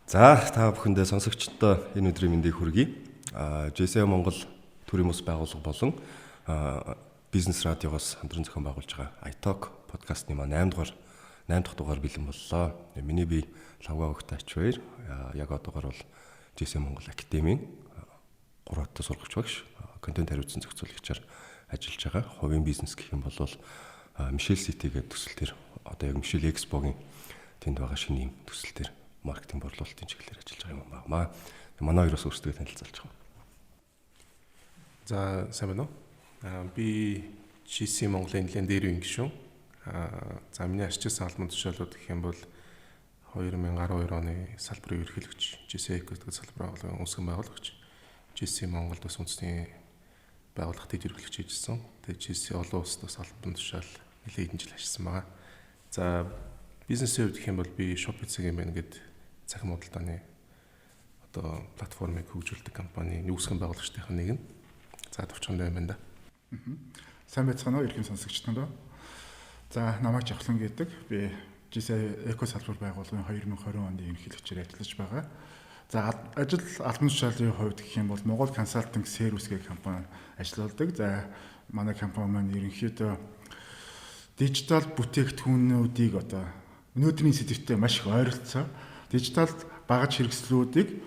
За та бүхэндээ сонсогчдоо энэ өдрийн мэндийг хүргэе. JCI Монгол төрийн бас байгууллага болон бизнес радиогоос хамтран зохион байгуулж байгаа iTalk подкастны маань 8 дахь дугаар бэлэн боллоо. Миний бие Лавга Өгтач баяр. Яг одоогор бол JCI Монгол Академийн 3 дахь сургагч багш, контент хариуцсан зохицуулагчаар ажиллаж байгаа. Хувийн бизнес гэх юм бол Мишель Сити гэдэг төсөл төр одоо яг Мишель Экспогийн тэнд байгаа шинэ юм төсөл төр маркетинг борлуулалтын чиглэлээр ажиллаж байгаа юм байна. Манай хоёроос өөрсдөө танилцуулж байгаа. За сайн байна уу? Би JCI Монголын нэлээд дээр үе гишүүн. За миний арчилсан албан тушаалууд гэх юм бол 2012 оны салбарын ерөнхийлөгч JCI гэдэг салбарын агуулгын үүсгэн байгуулагч. JCI Монголд бас үндэсний байгууллагын дэд ерөнхийлөгч хийжсэн. Тэгээд JCI олон улсад бас албан тушаал нэлээд хэдэн жил ажилласан байгаа. За бизнесийн хувьд гэх юм бол би Shopify юм байна гэдэг цахим худалдааны одоо платформыг хөгжүүлдэг компани үүсгэн байгуулагчдын нэг нь. За товчхонд байна да. Сайн байцгаана уу иргэн сонсогчдоо. За намайг Жавхлан гэдэг. Би JCI Эко салбар байгууллагын 2020 оны ерөнхийлөгчөөр ажиллаж байгаа. За ажил албан тушаалын хувьд гэх юм бол Монгол консалтинг сервис гэх компани ажилладаг. За манай компани маань ерөнхийдөө дижитал бүтээгдэхүүнүүдийг одоо өнөөдрийн сэдвтэй маш их ойролцоо дижитал багаж хэрэгслүүдийг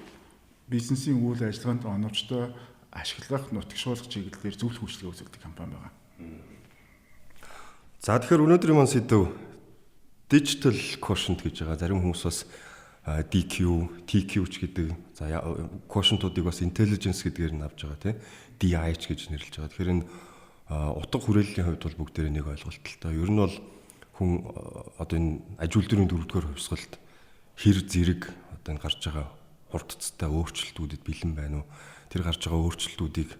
бизнесийн үйл ажиллагаанд оновчтой ашиглах, нутагшуулах чиглэлээр зөвлөх үйлчилгээ үзүүлдэг компани байгаа. За тэгэхээр өнөөдрийн маань сэдв digital quotient гэж байгаа. Зарим хүмүүс бас DQ, TQ ч гэдэг. За quotient-уудыг бас intelligence гэдгээр нь авч байгаа тийм. DI ч гэж нэрлэж байгаа. Тэгэхээр энэ утга хүрээллийн хувьд бол бүгдээрээ нэг ойлголттой. Ер нь бол хүн одоо энэ аж үйлдвэрийн дөрөвдүгээр хувьсгалд хэр зэрэг одоо энэ гарч байгаа хурдцтай өөрчлөлтүүдэд бэлэн байна уу? Тэр гарч байгаа өөрчлөлтүүдийг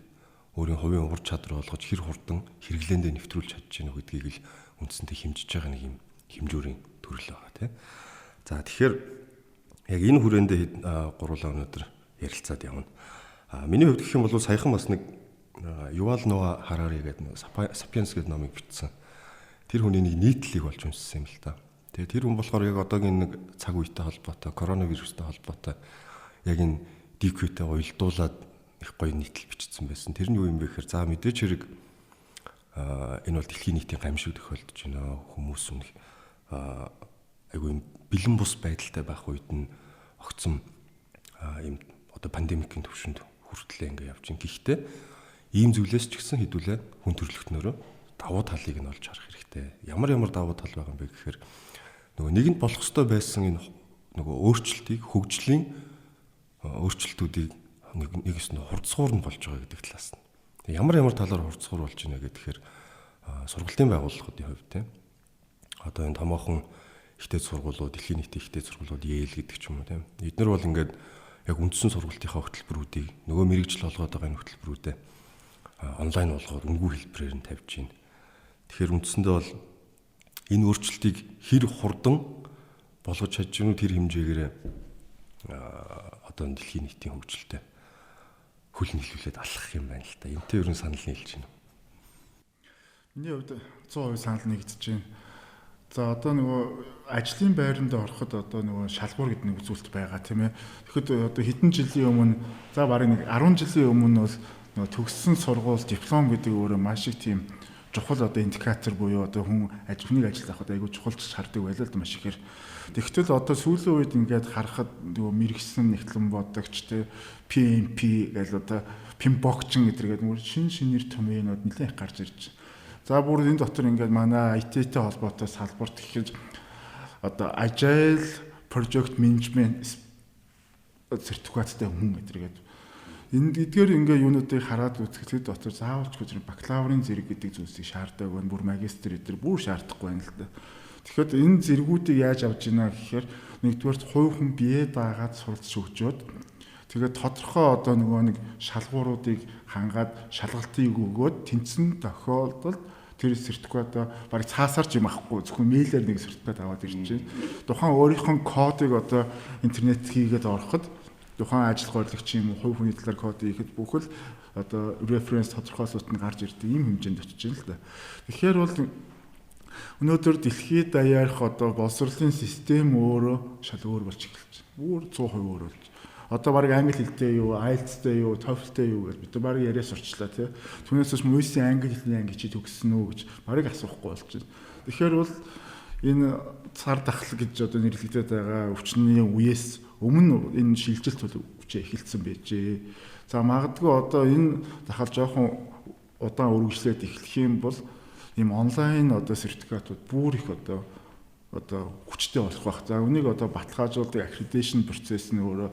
өөрийн хувийн ур чадвар болгож хэр хурдан хэрэглээндээ нэвтрүүлж чадж гэнэ гэдгийг л үндсэндээ хэмжиж байгаа нэг юм хэмжүүрийн төрөл байгаа тийм. За тэгэхээр яг энэ хүрээндээ гурлаа өнөөдөр ярилцаад явна. Миний хувьд гэх юм бол саяхан бас нэг Ювал Ноа Харари гэдэг Sapiens гэдэг номыг бичсэн. Тэр хүний нэг нийтлэлийг болж уншсан юм л та. Тэгээ тэр хүн болохоор яг одоогийн нэг цаг үетэй холбоотой, коронавирустай холбоотой яг энэ DQ-тэй уялдуулаад их гоё нийтлэл бичсэн байсан. Тэр нь юу юм бэ гэхээр за мэдээч хэрэг энэ бол дэлхийн нийтийн гамшиг тохиолдож байна. Хүмүүс үнэх айгүй юм бэлэн бус байдалтай байх үед нь огцом юм одоо пандемикийн төвшөнд хүртлээ ингээ явж байна. Гэхдээ ийм зүйлээс ч гэсэн хэдүүлээ хүн төрөлхтнөрөө давуу талыг нь олж харах хэрэгтэй. Ямар давуу тал байгаа юм бэ гэхээр нөгөө нэгэнд болох ёстой байсан энэ нөгөө өөрчлөлтийг хөгжлийн өөрчлөлтүүдийг нэг өснө хурцгуур нь болж байгаа гэдэг талаас нь. Ямар талаар хурцгуур болж байна гэхээр сургалтын байгууллагуудын хувьд тийм. Одоо энэ томоохон ихтэй сургуулиуд, дэлхийн нийтийн ихтэй сургуулиуд Yale гэдэг ч юм уу тийм. Эднэр бол ингээд яг үндсэн сургалтынхаа хөтөлбөрүүдийг нөгөө мэрэгжил олгоод байгаа энэ хөтөлбөрүүдэд онлайн болгоод үнгүй хэлбэрээр нь тавьж байна. Тэгэхээр үндсэндээ бол энэ өөрчлөлтийг хэр хурдан болгож чадж гэнэ тэр хэмжээгээр одоо дэлхийн нийтийн хөгжилтэй хөл нийлүүлээд алхах юм байна л да. Энтэй ерөн санал нийлж байна. Миний хувьд 100% санал нэгдэж байна. За одоо нөгөө ажлын байранд ороход одоо нөгөө шалгуур гэдэг нэг үзүүлэлт байгаа тийм ээ. Тэгэхэд одоо хэдэн жилийн өмнө за барыг нэг 10 жилийн өмнө бол нөгөө төгссөн сургууль диплом гэдэг өөрөө маш их тийм чухал одоо индикатор буюу одоо хүн хүний ажил авахд айгүй чухалч хардаг байлаа л маш ихээр. Тэгтэл одоо сүүлийн үед ингээд харахад нөгөө мэрэгсэн нэгтлэн бодогч те PMP гэж одоо пимбокчин гэдэргээд мөр шинээр томьёонууд нэлээд их гарч ирж байна. За бүр энэ дотор ингээд манай IT-тэй холбоотой салбарт гэхэд одоо Agile Project Management сертификаттай хүн гэдэргээд эдгээр ингээ юунуудыг хараад үзэхэд дотор заавалч гэж бакалаврын зэрэг гэдэг зүйлсийг шаарддаг байна. Бүр магистр эдэр бүр шаардахгүй байна л да. Тэгэхээр энэ зэргүүдийг яаж авч ийна гэхээр нэгдүгээр хувь хүн бие даагаад суралц өгчөөд тэгээд тодорхой одоо нөгөө нэг шалгууруудыг хангаад шалгалтыг өгөөд тэнцэн тохиолдолд тэр сертификат барыг цаасаарч юм ахгүй зөвхөн мэйлээр нэг сертификат аваад ирж чинь. Тухайн өөрийнхөө кодыг одоо интернет хийгээд ороход тухайн ажил горлогч юм уу хувь хүний талаар код хийхэд бүхэл одоо референс тодорхойлолт нь гарч ирдэг ийм хэмжээнд очиж байна л да. Тэгэхээр бол Өнөөдөр дэлхийд даяарх одоо боловсролын систем өөрөө шал өөр болж эхэлж байна. Өөр 100% өөр болж. Одоо баг англи хэлтэй юу, IELTS-тэй юу, TOEFL-тэй юу гэж бид баг яриа сурчлаа тий. Түүнээс ч мөсийн англи хэлний анги чи төгссөн үү гэж баг асуухгүй болж байна. Тэгэхээр бол энэ цар тахал гэж одоо нэрлэгдээд байгаа өвчнөний үеэс өмнө энэ шилжилт хүчээ эхэлсэн байжээ. За магадгүй одоо энэ дахал жоохон удаан үргэлжлээд эхлэх юм бол ийм онлайн одоо сертификатууд бүр их одоо хүчтэй болох байх. За үнийг одоо баталгаажуулдаг accreditation процесс нь өөрөө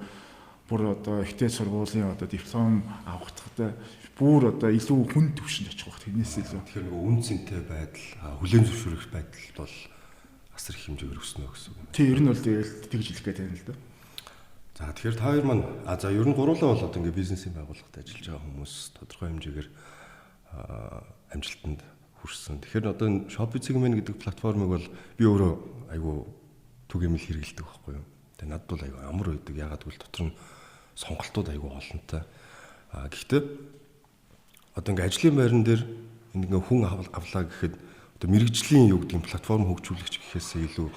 бүр одоо ихтэй сургуулийн одоо диплом авахдаа бүр одоо илүү хүн төвшөнд очих байх. Тэрнээс илүү. Тэгэхээр нөгөө үн цэнтэй байдал, хүлээн зөвшөөрөх байдал бол асар их хэмжээгээр өснө гэсэн үг. Тий, ер нь бол тэгэл тэгж хэлэх гээд байна л да. За тэгэхээр та хоёр маань за ер нь гурлаа бол одоо ингээ бизнесийн байгууллагад ажиллаж байгаа хүмүүс тодорхой хэмжээгээр амжилтанд хүрсэн. Тэгэхээр одоо энэ Shopify гэдэг платформыг бол би өөрөө айгүй түгээмэл хэрэгэлдэг байхгүй юу. Тэгээ надад бол айгүй амар байдаг. Ягаад гэвэл дотор нь сонголтууд айгүй олонтой. Гэхдээ одоо ингээ ажлын байран дээр ингээ хүн авлаа гэхэд одоо мэрэгжлийн юу гэдэг платформ хөгжүүлэгч гэхээсээ илүү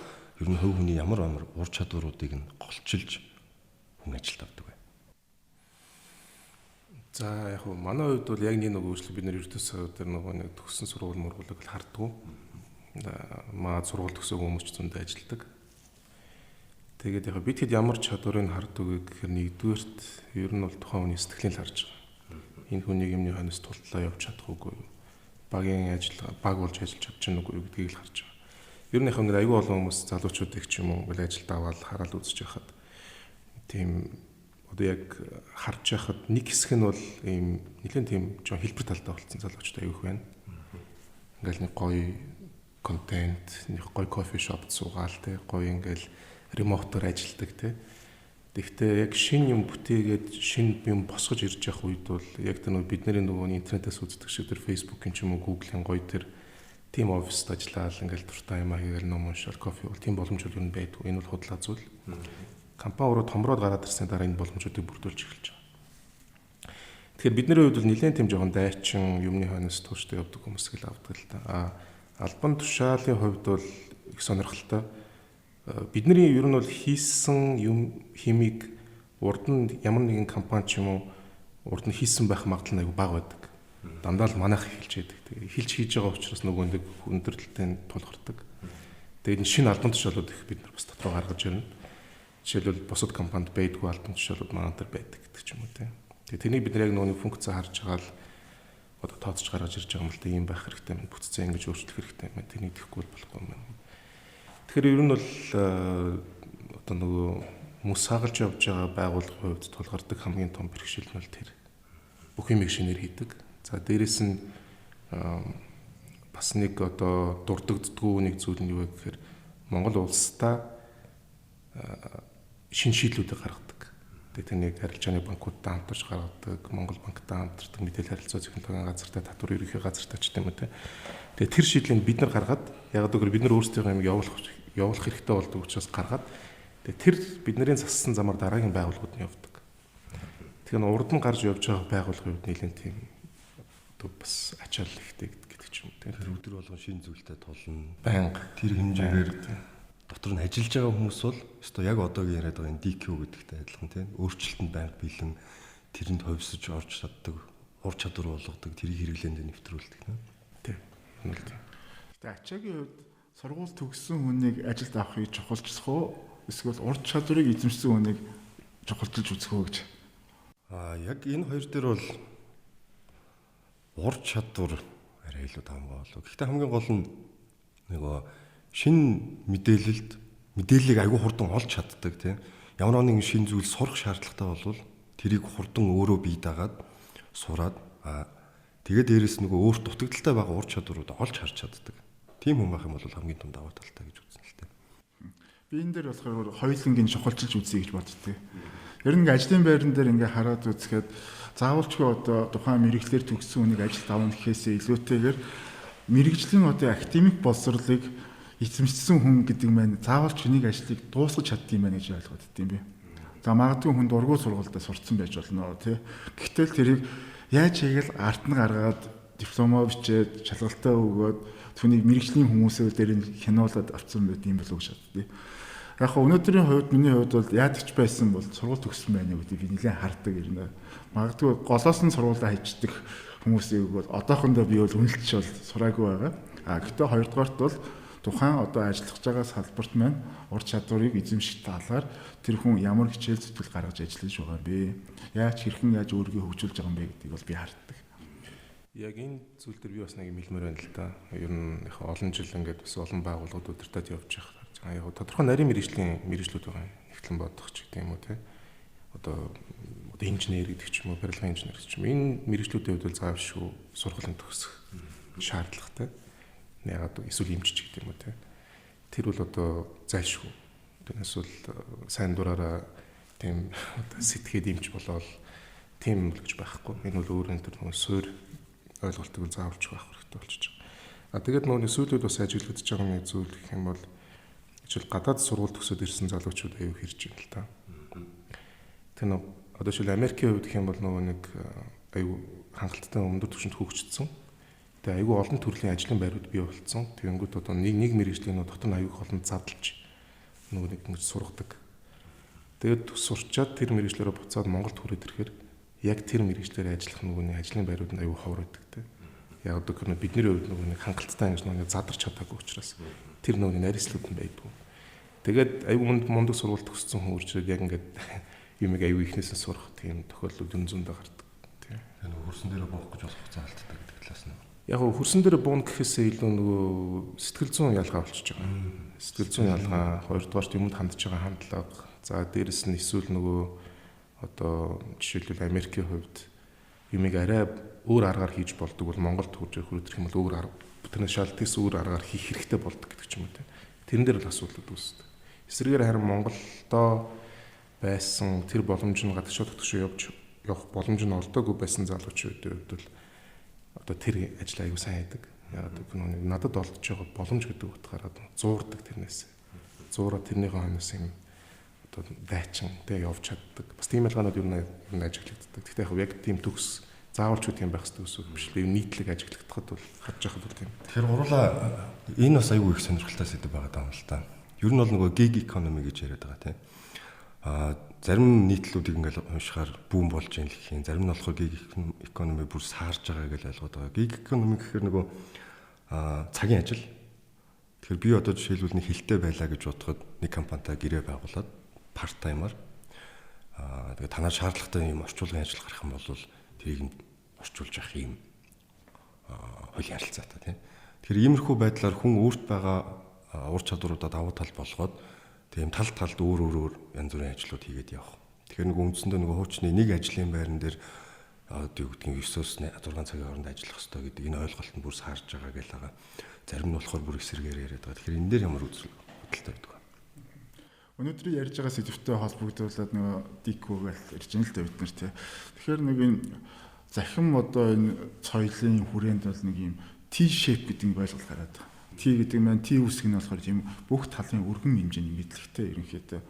ер нь хувь хүний ямар ур чадваруудыг нь голчилж хүн ажилд авдаг бай. За яг хөө манай хувьд бол яг нэг үйлчлэг бид нэр ертөнцийн дээр нөгөө нэг төгссөн сургууль мургуулыг харддаг. Маа сургууль төгсөөг хүмүүс ч зөндөө ажилдаг. Тэгээд яг бид хэд ямар чадварыг харддаг гэхээр нэгдүгээрт ер нь бол тухайн хүний сэтгэлийг харж байгаа. Энэ хүнийг юмны хойноос тултлаа явж чадах уугүй юу? Багийн ажил баг болж ажиллаж чадчих нүггүй юу гэдгийг л харж байгаа. Ер нь яг нэг аюул олон хүмүүс залуучуудыг ч юм уу ингээл ажилд аваад хараад үзэж байхад тийм одоо яг харж байхад нэг хэсэг нь бол ийм нэлээд тийм жоо хэлбэр талтай болсон залуучууд аюух байна. Ингээл нэг гоё контент, нэг гоё кофе шопд суугаал те, гоё ингээл ремотоор ажилдаг те. Гэхдээ яг шинэ юм бүтээгээд шинэ юм босгож ирж явах үед бол яг тэр бидний нөгөө интернетээс үздэг шиг тэр Facebook-ын ч юм уу Google-ын гоё тэр тим оффист ажиллаад ингээл дуртай юм хийгээл ном уншаал кофе бол тийм боломж бол юу байдгүй. Энэ бол худлаа зүйл. Компани өөрөө томроод гараад ирсний дараа энэ боломжуудыг бүрдүүлж эхэлж байгаа. Тэгэхээр бидний хувьд бол нэлээд тийм жоохон дайчин юмны хойноос тууштай явдаг хүмүүс гэл авдаг л да. Албан тушаалын хувьд бол их сонирхолтой. Бидний ер нь бол хийсэн юм химиг урд нь ямар нэгэн компани ч юм уу урд нь хийсэн байх магадлал нь аягүй бага байдаг. Дандаа л манайх эхэлж яадаг. Тэгээ эхэлж хийж байгаа учраас нөгөө нэг хүндрэлтэй тулгардаг. Тэгээд энэ шинэ албан тушаалууд их бид нар бас дотроо гаргаж ирнэ. Жишээлбэл бусад компанид байдгүй албан тушаалууд манай дээр байдаг гэдэг ч юм уу тийм. Тэгээ тэрнийг бид яг нөгөө функц харж байгаа л одоо тооцож гаргаж ирж байгаа юм л да ийм байх хэрэгтэй юм. Бүтцээ ингэж өөрчлөх хэрэгтэй юм. Тэрнийг тэхгүй болохгүй юм. Тэгэхээр ер нь бол одоо нөгөө мөс хагалж явж байгаа байгууллагын хувьд тулгардаг хамгийн том бэрхшээл нь бол тэр. Бүх юмыг шинээр хийдэг. За дээрэс нь бас нэг одоо дурддаггүй нэг зүйл нь юу вэ гэхээр Монгол улстай шинэ шийдлүүдийг гаргадаг. Тэгээд тэрнийг арилжааны банкудтай хамтарч гаргадаг, Монгол банктай хамтардаг, мэдээлэл харилцаа технологийн газартай, татвар ерөнхий газартай ч гэдэм үү те. Тэгээд тэр шийдлийг бид нар гаргаад яг гэвэл бид нар өөрсдийнхөө юм явуулах хэрэгтэй болдог учраас гаргаад тэгээд тэр бидний зассан замаар дараагийн байгууллагууд нь явдаг. Тэгэхээр урд нь гарч явж байгаа байгууллагын хувьд нэлээд тийм одоо бас ачаал ихтэй гэдэг ч юм. Тэгэхээр өдөр болгон шинэ зүйлтэй тулна. Банк Тэр хэмжээгээр дотор нь ажиллаж байгаа хүмүүс бол өстой яг одоогийн яриад байгаа энэ DQ гэдэгтэй адилхан тийм өөрчлөлтөнд байнга бэлэн тэрэнд ховсож орж чаддаг, ур чадвар болгодог, тэрийг хэрэглээнд нэвтрүүлдэг тийм. Гэтэ ачаагийн хувьд сургууль төгссөн хүнийг ажилд авахыг чухалчлах уу? Эсвэл ур чадварыг эзэмшсэн хүнийг чухалчилж үзэх үү гэж? Яг энэ хоёр дээр бол ур чадвар арай илүү таамаг болов. Гэхдээ хамгийн гол нь нөгөө шинэ мэдээллийг аягүй хурдан олж чаддаг тийм. Ямар нэгэн шинэ зүйл сурах шаардлагатай болвол тэрийг хурдан өөрөө бие дагаад сураад тэгээд дээрэс нөгөө өөрт дутагдaltaй байгаа ур чадварууд олж харж чаддаг. Тийм хүн байх юм бол хамгийн том даваа талтай гэж үзнэ л дээ. Би энэ дээр болохоор хоёулангийн чухалчилж үзье гэж боддتي. Ер нь ажлын байран дээр ингээ хараад үзэхэд заавалчгүй одоо тухайн мэрэгчлэр төгссөн хүнийг ажилд авах гэхээсээ илүүтэйгээр мэрэгжлийн одоо академик боловсролыг эзэмшсэн хүн гэдэг маань заавалч хүнийг ажлыг дуусгаж чаддсан юм байна гэж ойлгоод дим би. За магадгүй хүн дургуй сургуультай сурцсан байж болно тий. Гэтэл тэрийг яаж хийгээл арт нь гаргаад дипломоо бичээд шалгалтаа өгөөд түүнийг мэрэгжлийн хүмүүсээр дээр нь хянуулаад авсан байт юм болов уу гэж боддгийг. Яг хөө өнөөдрийн хувьд миний хувьд бол яадагч байсан бол сургууль төгссөн байна гэдэг би нэлээд хардаг юм. Магадгүй голоос нь сургуулаа хийждэг хүмүүсийг бол одоохондоо би бол үнэлж бол сураагүй байгаа. Гэхдээ хоёрдугаарт бол тухайн одоо ажиллаж байгаа салбарт маань ур чадварыг эзэмших талаар тэр хүн ямар хичээл зүтгэл гаргаж ажиллаж байгаа юм бэ? Яаж хэрхэн яаж өөрийгөө хөгжүүлж байгаа юм бэ гэдгийг бол би хардаг. Яг энэ зүйл дээр би бас нэг юм хэлмээр байна л да. Ер нь их олон жил ингээд бас олон байгууллагууд удирдах явж байгаа. Яг тодорхой нарийн мэргэжлүүд байгаа. Нэгтлэн бодох ч гэдэг юм уу те. Одоо инженер гэдэг ч юм уу, барилгын инженер гэдэг ч юм. Энэ мэргэжлүүдийн хувьд бол заавалшгүй сургуулийн төгсөх шаардлагатай. Ягаад эсвэл эмчч гэдэг юм уу те. Тэр бол одоо зайлшгүй. Тэрнээс бол сайн дураараа тийм одоо сэтгэхэд эмч болоод тийм л гэж байхгүй. Энэ бол өөрөөр тэр нэг суур ойлголтыг заавалж байх хэрэгтэй болчихж байгаа. Тэгээд нөгөө сүүлүүд бас ажиглагдж байгаа нэг зүйл гэх юм бол жишээл гадаад сургууль төгсөөд ирсэн залуучууд аюу хэрж байна л та. Тэр нөгөө одоо жишээл Америкийн хувьд гэх юм бол нөгөө нэг аюу хангалттай өндөр түвшинд хөгжсөн. Тэгээ аюу олон төрлийн ажлын байрууд бий болцсон. Тэгэнгүүт одоо нэг мэргэжлийн дотор нь аюу олон задлж нөгөө нэг сургадаг. Тэгээд сурчаад тэр мэргэжлээрээ буцаад Монголд хүрээд ирэхээр яг тэр мэргэжлээр ажиллах нөгөөний ажлын байрууд нь аюу ховор байдаг те. Яг одоо бидний хувьд нөгөө нэг хангалттай ингэж нөгөө задарч чадаагүй учраас тэр нөгөө нарийнслууд нь байдгүй. Тэгээд аюу мундаг сургуульд төгссөн хүн үржээд яг ингээд юм аюу ихнээсээ сурах тийм тохиолдлууд энэ зөндөө гардаг тий. Тэр хөрсөн дээр буух гэж болох заалтдаг гэдэг талаас нь. Яг хөрсөн дээр буун гэхээсээ илүү нөгөө сэтгэл зүйн ялгаа болчихж байгаа. Сэтгэл зүйн ялгаа, хоёрдугаарт юмд хандж байгаа хандлага, за дээрэс нь эсвэл нөгөө одоо жишээлбэл Америкийн хувьд юмыг арай өөр аргаар хийж болдог бол Монголд хурж ирэх юм бол өөр арга тэрнээс шалтгаас өөр аргаар хийх хэрэгтэй болдог гэдэг ч юм уу те. Тэрэн дээр л асуудлууд үүсдэг. Эсвэргээр харин Монголдоо байсан тэр боломж нь гадагшаа тогтшоо явах боломж нь олдоогүй байсан залуучуудын хувьд бол одоо тэр ажил аягүй сайн хийдэг. Яг нэг надад олдож байгаа боломж гэдэг утгаараа зуурдаг тэрнээс. Зуураа тэрнийхээ хойноос юм одоо дайчин тэ явж чаддаг. Бас тийм ялгаанууд юу нэг ажиглагддаг. Гэхдээ яг тийм төгс заавалч үт юм байх хэрэгтэй үгүй биш л нийтлэг ажиглагдахад бол хадж яхад бол тийм. Тэгэхээр гурлаа энэ бас аягүй их сонирхолтой сэдв байгаа юм л та. Ер нь бол нөгөө gig economy гэж яриад байгаа тийм. Зарим нийтлүүдийг ингээл уншихаар бүүн болж юм л гэх юм. Зарим нь болохоор gig economy бүр саарж байгаа гэж ойлгоод байгаа. Gig economy гэхээр нөгөө цагийн ажил. Тэгэхээр би одоо жишээлбэл нэг хилтэй байлаа гэж бодоход нэг компанитай гэрээ байгуулад part timer тэгээ танаар шаардлагатай юм орчуулгын ажил гарах юм бол тэрийг нь орчуулж явах юм хуулийн харилцаатай тийм. Тэгэхээр иймэрхүү байдлаар хүн өөрт байгаа ур чадваруудаа давуу тал болгоод тийм талд өөр янз бүрийн ажлууд хийгээд явах. Тэгэхээр нэг үндсэндээ нөгөө хуучны нэг ажлын байран дээр одоо юу гэдгийг 9-оос 6 цагийн хооронд ажиллах хэрэгтэй гэдэг энэ ойлголт нь бүр саарж байгаа гэл байгаа. Зарим нь болохоор бүр эсрэгээр яриад байгаа. Тэгэхээр энэ дээр ямар үзэлтэй байдаг вэ? Өнөөдрийн ярьж байгаа сэдвтэй холбогдуулаад нөгөө дикүүгээл ярьж байна л да бид нар тий. Тэгэхээр нэг энэ захим одоо энэ соёлын хүрээнд бол нэг юм T-shape гэдэг нь ойлголт гараад байгаа. T гэдэг маань T үсэг нь болохоор юм бүх талын өргөн хэмжээний мэдлэгтэй ерөнхийдөө.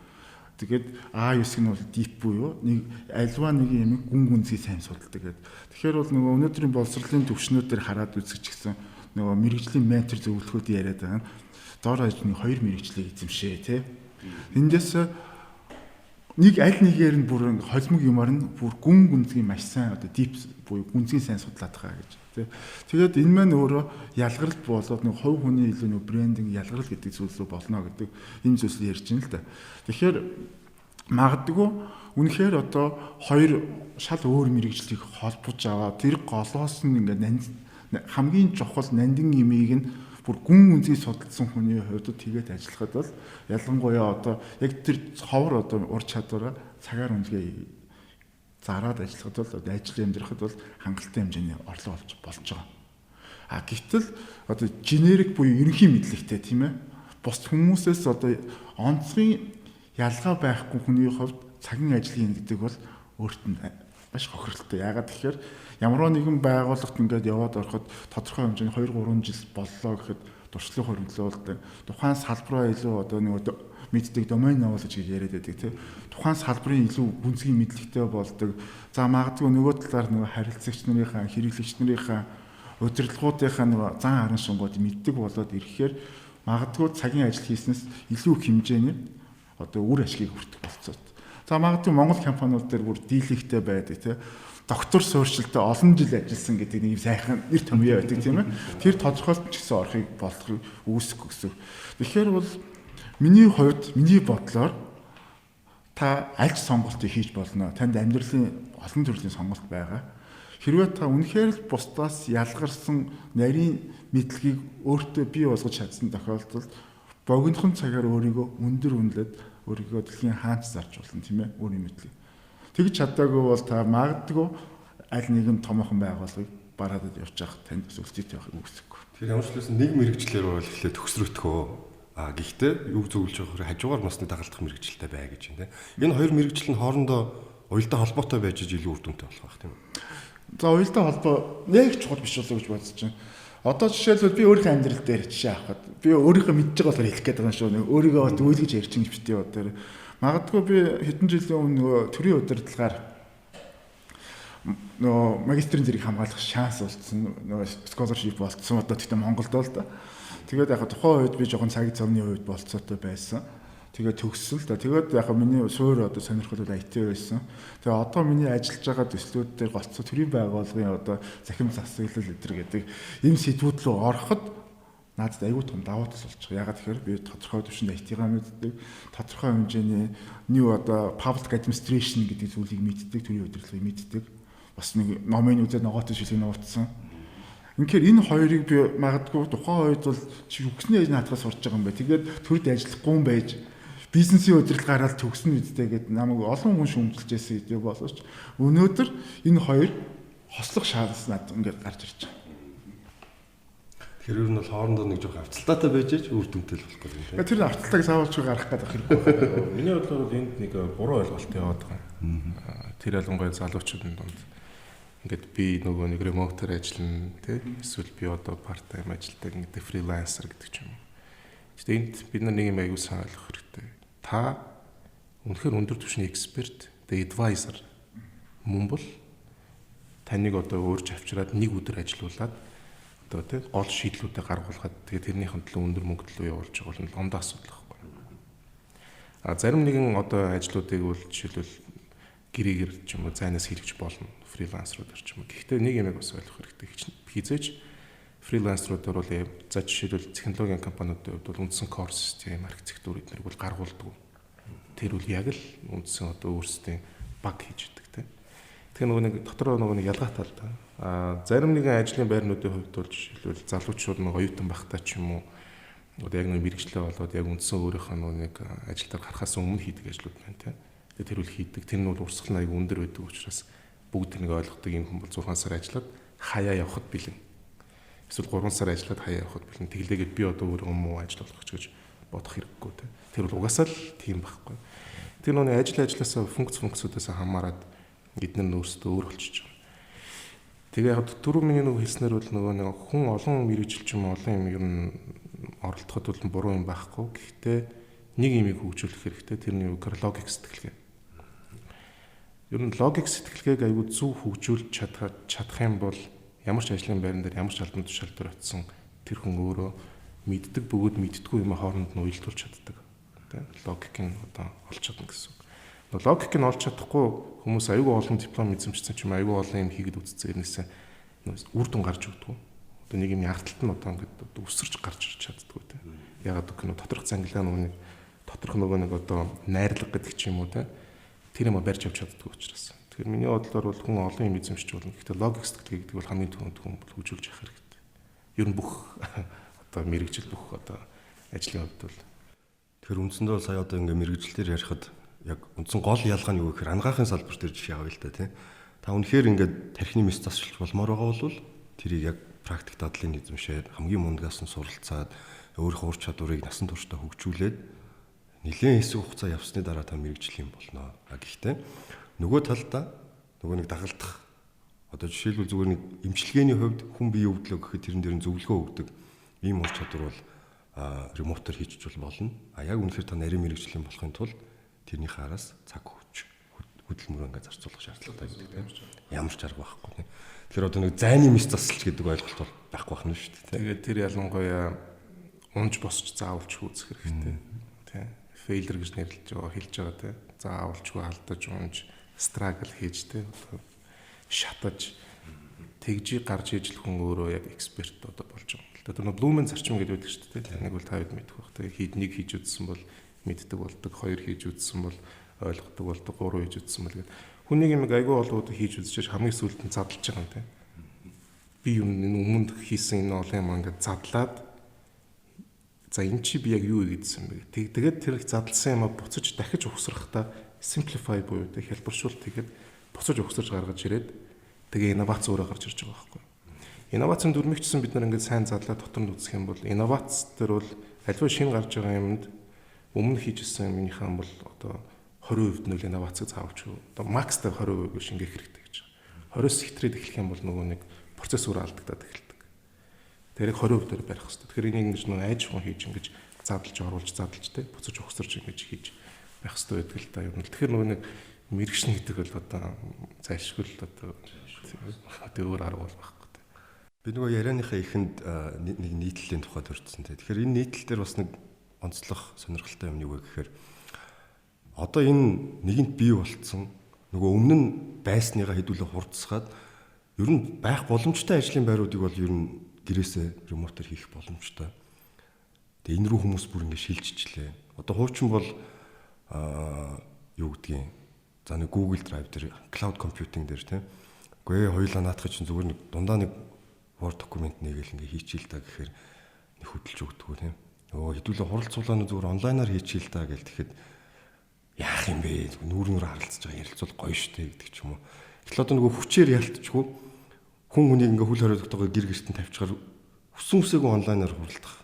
Тэгээд А үсэг нь бол deep буюу нэг альва нэг юм гүн гүнзгий сайн судалдаг гэдэг. Тэгэхээр бол нөгөө өнөөдрийн боловсролын төвшнүүдээр хараад үзэж гисэн нөгөө мэрэгжлийн ментор зөвлөхөд яриад байгаа. Дор хаяж нэг 2 мэрэгжлийг эзэмшээ тий. Эндээс нэг аль нэгээр нь бүр холимог юмар нь бүр гүн гүнзгий маш сайн одоо deep буюу гүнзгий сайн судлаад байгаа гэж тий. Тэгээд энэ маань өөрөө ялгарл болоод нэг хувь хүний илүү нэг брендинг ялгарл гэдэг зүйлс рүү болно гэдэг энэ зүйлсийг ярьж байна л да. Тэгэхээр магадгүй үнэхээр одоо 2 шал өөр мэрэгжлийг холбож аваад тэр голоос нь ингээд хамгийн чухал нандин имийг нь бүр гүн гүнзгий судалсан хүний хувьд тэгээд ажиллахад бол ялангуяа одоо яг тэр ховор одоо ур чадвараа цагаар үнэлгээ зараад ажиллахад бол ажил амьдрахад бол хангалттай хэмжээний орлого болж байгаа. Гэвтэл одоо генерик буюу ерөнхий мэдлэгтэй тийм ээ. Бус хүмүүсээс одоо онцгой ялгаа байхгүй хүний хувьд цагийн ажил хийн гэдэг бол өөрт нь маш хохирлттой. Яагаад тэгэхээр ямар нэгэн байгууллагт ингээд яваад ороход тодорхой хэмжээний 2-3 жил боллоо гэхэд туршлага хөрвүүлээд тухайн салбараа илүү одоо нэг мэддэг домен knowledge гэж яриад байдаг тийм. Тухайн салбарын илүү гүнзгий мэдлэгтэй болдог. За магадгүй нөгөө талаар нөгөө харилцагч нарынхаа, хэрэглэгч нарынхаа удирдлагуудынхаа нэг зан харан шунгууд мэддэг болоод ирэхээр магадгүй цагийн ажил хийснээс илүү их хэмжээний одоо үр ашгийг хүртэх болцоод. За магадгүй Монгол компаниуд дээр бүр дийлэгтэй байдаг тий. Доктор суурьшилтай олон жил ажилласан гэдэг нэг сайхан нэр томьёо байдаг тийм ээ. Тэр тодорхойлт ч гэсэн орохыг болохыг үүсэх гэсэн. Тэгэхээр бол миний хувьд миний бодлоор та аль сонголтыг хийж болно. Танд амьдралын олон төрлийн сонголт байгаа. Хэрвээ та үнэхээр л бусдаас ялгарсан нарийн мэдлэгийг өөртөө бий болгож чадсан тохиолдолд богинохон цагаар өөрийгөө өндөр үнэлээд өөрийгөө дэлхийн хаанч зарж болно тийм ээ. Өөрийн мэдлэг. Тэгж чадаагүй бол та магадгүй аль нэгэн томоохон байгууллагыг бараад явж явах танд зөвлөлттэй байхыг үгүйсэхгүй. Тэр ямар ч хэлсэн нэг мэрэгчлэр бол эхлээд төгсрөтгөө. Гэхдээ юу зөвлөж явахаар хажуугаар насны дагалдах мэрэгчлэлтэй бай гэж байна. Энэ хоёр мэрэгчлэл нь хоорондоо уялдаа холбоотой байж илүү үр дүнтэй болох байх тийм үү? За уялдаа холбоо нэг чухал биш болоо гэж бодож байна. Одоо жишээлбэл би өөрийнхөө амьдрал дээр жишээ авахад би өөрийнхөө мэдж байгаа болохоор хэлэх гээд байгаа шүү. Өөрийгөө үйлгэж ярьж ингэж битээ одоо магадгүй би хэдэн жилийн өмнө нөгөө төрийн удирдлагаар нөгөө магистрийн зэрэг хамгаалах шанс олцсон нөгөө scholarship болцсон одоо тэгтээ Монголд бол да. Тэгээд яг тухайн үед би жоохон цаг замны үед болцоотой байсан. Тэгээд төгссөн л да. Тэгээд яг миний суур одоо сонирхол IT байсан. Тэгээд одоо миний ажиллаж байгаа төслүүд дээр голцоо төрийн байгууллагын одоо захим засаглал өдр гэдэг ийм сэдвүүд рүү ороход надад аюул том давуу тал болж байгаа. Ягаад тэгэхээр би тодорхой төвшөнд IT-гаа мэддэг, тодорхой хэмжээний new одоо public administration гэдэг зүйлийг мэддэг, төрийн удирдлагыг мэддэг. Бас нэг номын үзээд ногоотой шилэг нууцсан. Инхээр энэ хоёрыг би магадгүй тухайн үед бол чи өгснээ наадхаас сурж байгаа юм байна. Тэгээд төрд ажиллахгүй юм байж бизнесийн удирдлагаараа төгснө үедээ гэдэг намайг олон хүн шүүмжилжсэн хэдий боловч өнөөдөр энэ хоёр хослох шаардлагаас надад ингээд гарч ирж байгаа. Тэр ер нь бол хоорондоо нэг жоох авцалтаатай байж үр дүнтэй л болох гэдэг юм. Тэр авцалтайг заавалч гарах гэдэг хэрэг. Миний бодлоор бол энд нэг буруу ойлголт яваад байгаа. Тэр ялангуяа залуучуудын дунд ингээд би нөгөө нэг ремотоор ажиллана тий эсвэл би одоо part time ажилладаг ингээд фрилансер гэдэг ч юм уу. Гэхдээ энд бид нар нэг юм аягүй сайн ойлгох хэрэгтэй. Та үнэхээр өндөр түвшний эксперт, the advisor мөн бол таныг одоо өөрч авчираад нэг өдөр ажилуулад одоо тий гол шийдлүүдээ гаргуулад тэгээ тэрнийхэн төлөө өндөр мөнгө төлөө явуулж байгаа бол ондоо асуудал байхгүй. Зарим нэгэн одоо ажлуудыг бол жишээлбэл гэрээгээр ч юм уу зайнаас хийлгэж болно фрилансеруудаар ч юм уу. Гэхдээ нэг юм бас ойлгох хэрэгтэй. Хизээж фрилансеруудаар бол за жишээлбэл технологийн компаниудын хувьд бол үндсэн core систем, архитектур эднэр бол гаргуулдаг. Тэр бол яг л үндсэн одоо өөрсдийн баг хийж идэг тийм. Тэгэхээр нөгөө нэг дотроо нөгөө нэг ялгаатай л да. Зарим нэгэн ажлын байрнуудын хувьд бол жишээлбэл залуучууд нэг оюутан багтаа ч юм уу одоо яг нэг мэрэгчлээ болоод яг үндсэн өөрийнхөө нэг ажилдаа гарахаас өмнө хийдэг ажлууд байна тийм. Тэр үл хийдэг. Тэр нь бол урсгал аяг өндөр байдаг учраас бүгд тэрнийг ойлгодог юм хүн бол 6 сар ажиллаад хаяа явахд бэлэн. Эсвэл 3 сар ажиллаад хаяа явахд бэлэн. Тэглээгээд би одоо өөрөө муу ажил олгох гэж бодох хэрэггүй те. Тэр бол угаасаа л тийм байхгүй. Тэр нүг ажлаасаа функцүүдээс хамаарат эдгээр нь өөрсдөө өөр болчихж байгаа. Тэгээ яг түрүү миний нэг хэлснээр бол нөгөө нэг хүн олон мэрэгжил ч юм олон юм ер нь оролдоход бол буруу юм байхгүй. Гэхдээ нэг юмыг хөгжүүлэх хэрэгтэй. Тэрний үг логик сэтгэлгээ. Ер нь логик сэтгэлгээг аюул зөв хөгжүүлж чадах юм бол ямар ч ажлын байран дээр ямар ч албан тушаал дээр очисон тэр хүн өөрөө мэддэг бөгөөд мэддэггүй юм хооронд нь уялдуулж чаддаг. Тэ логик нь одоо олж чадна гэсэн үг. Логик нь олж чадахгүй хүмүүс аюул олон диплом эзэмшсэн ч юм аюул олон юм хийгээд үтцсэн гэнээсээ үр дүн гарч өгдөг. Одоо нэг юм арталт нь одоо ингээд өсөрч гарч ирч чаддгүй тэ. Ягаад гэвэл тодорхой цангилаа нэг тодорхой нэг одоо найрлага гэдэг ч юм уу тэ. Тэр юм барьж авч чаддгүй учраас. Тэгэхээр миний бодлоор бол хүн олон юм эзэмшиж болно. Гэхдээ логик сэтгэлгээ гэдэг бол хамгийн түрүүнд хүн бол хөгжүүлж явах хэрэгтэй. Ер нь бүх одоо мэрэгжил бүх одоо ажлын хувьд бол тэр үндсэндээ бол сая одоо ингээ мэрэгчлэлээр ярихад яг үндсэн гол ялгаа нь юу гэхээр ангаахын салбар дээр жишээ авъя л да тий. Та үнэхээр ингээд тархины мэс засчилж болмоор байгаа бол тэрийг яг практик дадлын эзэмшээд хамгийн мундагаас нь суралцаад өөрийнхөө ур чадварыг насан туршдаа хөгжүүлээд нэлээд хэсэг хугацаа явсны дараа та мэрэгжил юм болно. Гэхдээ нөгөө талдаа нөгөө нэг дагалдах одоо жишээлбэл зүгээр нэг эмчилгээний хувьд хүн биеийн өвдлөө гэхэд тэрэн дээр зөвлөгөө өгдөг ийм ур чадвар бол ремотор хийчих болно. Яг үнэхээр та нарийн мэрэгжлийн болохын тулд тэрний хараас цаг хөдөлмөр ингээд зарцуулах шаардлагатай гэдэг тийм. Ямар ч арга байхгүй тийм. Тэгэхээр одоо нэг зайны мис засалч гэдэг ойлголт бол байхгүй байна шүү дээ. Тэгээд тэр ялангуяа унж босч заавалч үүсэх хэрэгтэй. Тийм. Failure гэж нэрлэж байгаа хэлж байгаа тийм. Заавалчгүй алдаж унж struggle хийж тийм. Шатаж тэгжи гарч ижил хүн өөрөө яг эксперт одоо болж байгаа. Тэр нэг Блумен зарчим гэдэг байдаг шүү дээ. Нэг бол тавид мэдэх байх. Тэгээд нэг хийж үзсэн бол мэддэг болдог, хоёр хийж үзсэн бол ойлгодог болдог, гурав хийж үзсэн бол гэдэг. Хүнийг юм айгүй болоод хийж үзчихэж хамгийн сүүлд нь задлж байгаа юм тийм. Би өмнөд хийсэн энэ олон юм ингээд задлаад за эн чи би яг юу хийдсэн бэ? Тэгээд тэр задлсан юм буцаж дахиж ухсрахтаа simplify буюу тэг хэлбэршүүл тэгээд буцаж ухсарч гаргаж ирээд тэгээ инновац өөрөө гарч ирж байгаа байхгүй. Инновацийн дүрмигчсэн бид нар ингээд сайн задлаад дотор нь үзэх юм бол инновац төр бол альва шинэ гарч байгаа юмд өмнө хийжсэн юмнийхаа бол одоо 20% нь инновацыг заавч одоо макстай 20% шингээх хэрэгтэй гэж байгаа. 20-с хэтрээд эхлэх юм бол нөгөө нэг процесс өөр алдагдаад эхэлдэг. Тэрийг 20% дээр барих хэрэгтэй. Тэгэхээр энийг ингэж нөгөө айж хүн хийж ингэж задлж оруулж тэ буцаж ухсарч ингэж хийж байх хэрэгтэй байдаг л да юм. Тэгэхээр нөгөө нэг мэрэгшин гэдэг бол одоо зайлшгүй л одоо өөр арга бол байхгүй. Би нөгөө ярианыхаа эхэнд нэг нийтлэлийн тухай төрчихсөн те. Тэгэхээр энэ нийтлэл дээр бас нэг онцлог сонирхолтой юм юу вэ гэхээр одоо энэ нэгэнт бий болцсон нөгөө өмнө нь байсныгаа хэдүүлээ хурцсгаад ер нь байх боломжтой ажлын байруудыг бол ер нь гэрээсээ ремотор хийх боломжтой. Тэгээ энэ рүү хүмүүс бүр ингэ шилжчихлээ. Одоо хуучин бол юу гэдгийг за нэг Google Drive дээр cloud computing дээр тийм. Гэхдээ хоёулаа наадах чинь зүгээр нэг дундаа нэг Word документ нэгээл ингээ хийчихэл та гэхээр нэг хөдөлж өгдөг тийм. Хэдүүлээ хуралцуулаа зүгээр онлайнаар хийчихэл та гэл тэгэхэд яах юм бэ? Нүүр харилцаж байгаа ярилцвал гоё штэ гэдэг ч юм уу. Тэгэл одоо нөгөө хүчээр ялтчихгүй хүн хүнийг ингээ хүл хориодогтойгоо гэр гэртэн тавьчихаар хүссэн үсээгүй онлайнаар хуралдах.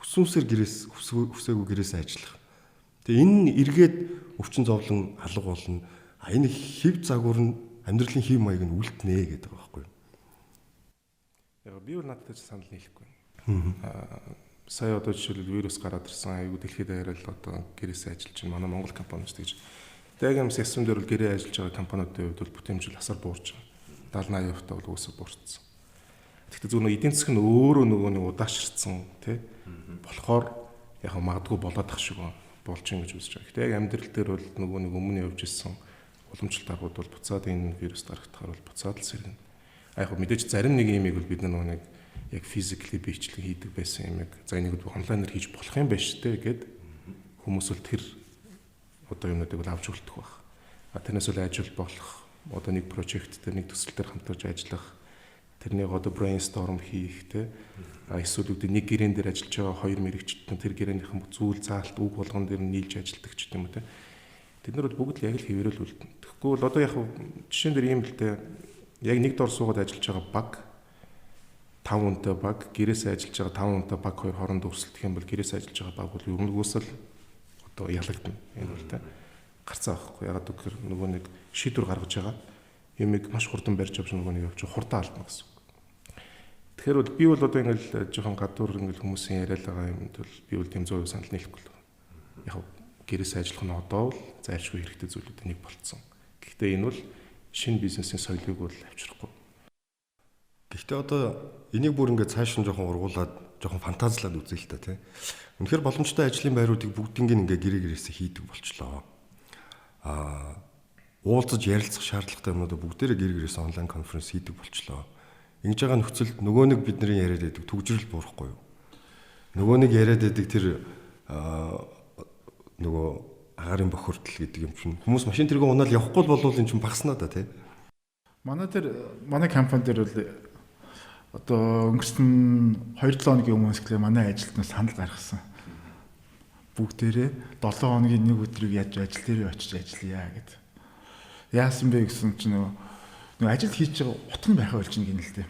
Хүссэн үсээр гэрээс хүсээгүй гэрээс ажиллах. Тэгээ энэ эргээд өвчин зовлон алга болно. Энэ хэв загвар нь амьдралын хэв маяг нь үлднэ гэдэг байгаа байхгүй юу? Яг би бол надад ч санал нийлэхгүй. Сая одоо жишээлбэл вирус гараад ирсэн айгу дэлхийд даяараа л одоо гэрээсээ ажиллаж байна. Манай Монгол компаниуд тэгж. Тэгээд юм систем дээр бол гэрээ ажиллаж байгаа компаниудын хувьд бол бүтээмжил хасар буурч байгаа. 70-80% бол үсэг буурцсан. Гэхдээ зөв нэг эдийн засаг нь өөрөө нөгөө нэг удаашрцсан тий болохоор яг магадгүй болоод ах шиг болж ин гэж үзэж байгаа. Гэхдээ яг амьдрал дээр бол нөгөө нэг өмнө явж ирсэн уламжлалт аргууд бол буцаад энэ вирус гарахтахаар бол буцаад л сэргэнэ. Яг мэдээж зарим нэг юмыг бол бид нөгөө нэг яг физикли бичлэг хийдэг байсан юм яг за энийг онлайнаар хийж болох юм байна шүү дээ гэд хүмүүс бол тэр одоо юмнуудыг бол авч үлдэх байх. Тэрнээс үл ажил болох одоо нэг прожект дээр нэг төсөл дээр хамтарч ажиллах тэрнийг одоо brainstorm хийх те эсвэл үүдээ нэг гэрээн дээр ажиллаж байгаа хоёр мэрэгчтэн тэр гэрээнийхэн зүйл заалт үг болгон дээр нийлж ажилладаг ч юм уу те тэд нар бол бүгд л яг л хэвээрэл үлдэн. Тэгэхгүй бол одоо яг жишээн дээр юм л дээ яг нэг дор суугаад ажиллаж байгаа баг 5 хүнтэй баг гэрээсээ ажиллаж байгаа 5 хүнтэй баг хоёр хооронд өрсөлдөх юм бол гэрээсээ ажиллаж байгаа баг бол ер нь үгүйсэл одоо ялагдана энэ бол та гарцаа байхгүй ягаад гэвэл нөгөө нэг шийдвэр гаргаж байгаа юмыг маш хурдан барьж авч нөгөө нэг явж хурдан алдна гэсэн. Тэгэхээр бол би бол одоо ингээл жоохон гадуур ингээл хүмүүсийн яриад байгаа юмд бол би бол тийм 100% санал нийлэхгүй л. Яг гэрээсээ ажиллах нь одоо л зайлшгүй хэрэгтэй зүйлүүд нэг болцсон. Гэхдээ энэ бол шинэ бизнесийн соёлыг бол авчрахгүй. Гэхдээ одоо энийг бүр ингээд цааш нь жоохон ургуулад жоохон фантазлаад үзье л та тий. Үнэхээр боломжтой ажлын байруудыг бүгднийг ингээ гэрээ гэрээсээ хийдэг болчлоо. Уулзаж ярилцах шаардлагатай юмнуудаа бүгдээрээ гэр гэрээсээ онлайн конференц хийдэг болчлоо. Ингэж байгаа нөхцөлд нөгөө нэг бидний яриад байдаг төгжрөл буурахгүй юу? Нөгөө нэг яриад байдаг тэр нөгөө агарын бохирдол гэдэг юм чинь хүмүүс машин тэргээ унаал явахгүй болвол эн чинь багаснаа да тий. Манай компани дээр бол одоо өнгөрсөн 2-7 хоногийн өмнөөс гэлээ манай ажилтнаас санал гаргасан. Бүгдээрээ 7 хоногийн нэг өдрийг яаж ажил дээр очиж ажиллая гэд. Яасан бэ гэсэн чинь нөгөө ажил хийж байгаа утга нь байхаа болж гин л дээ.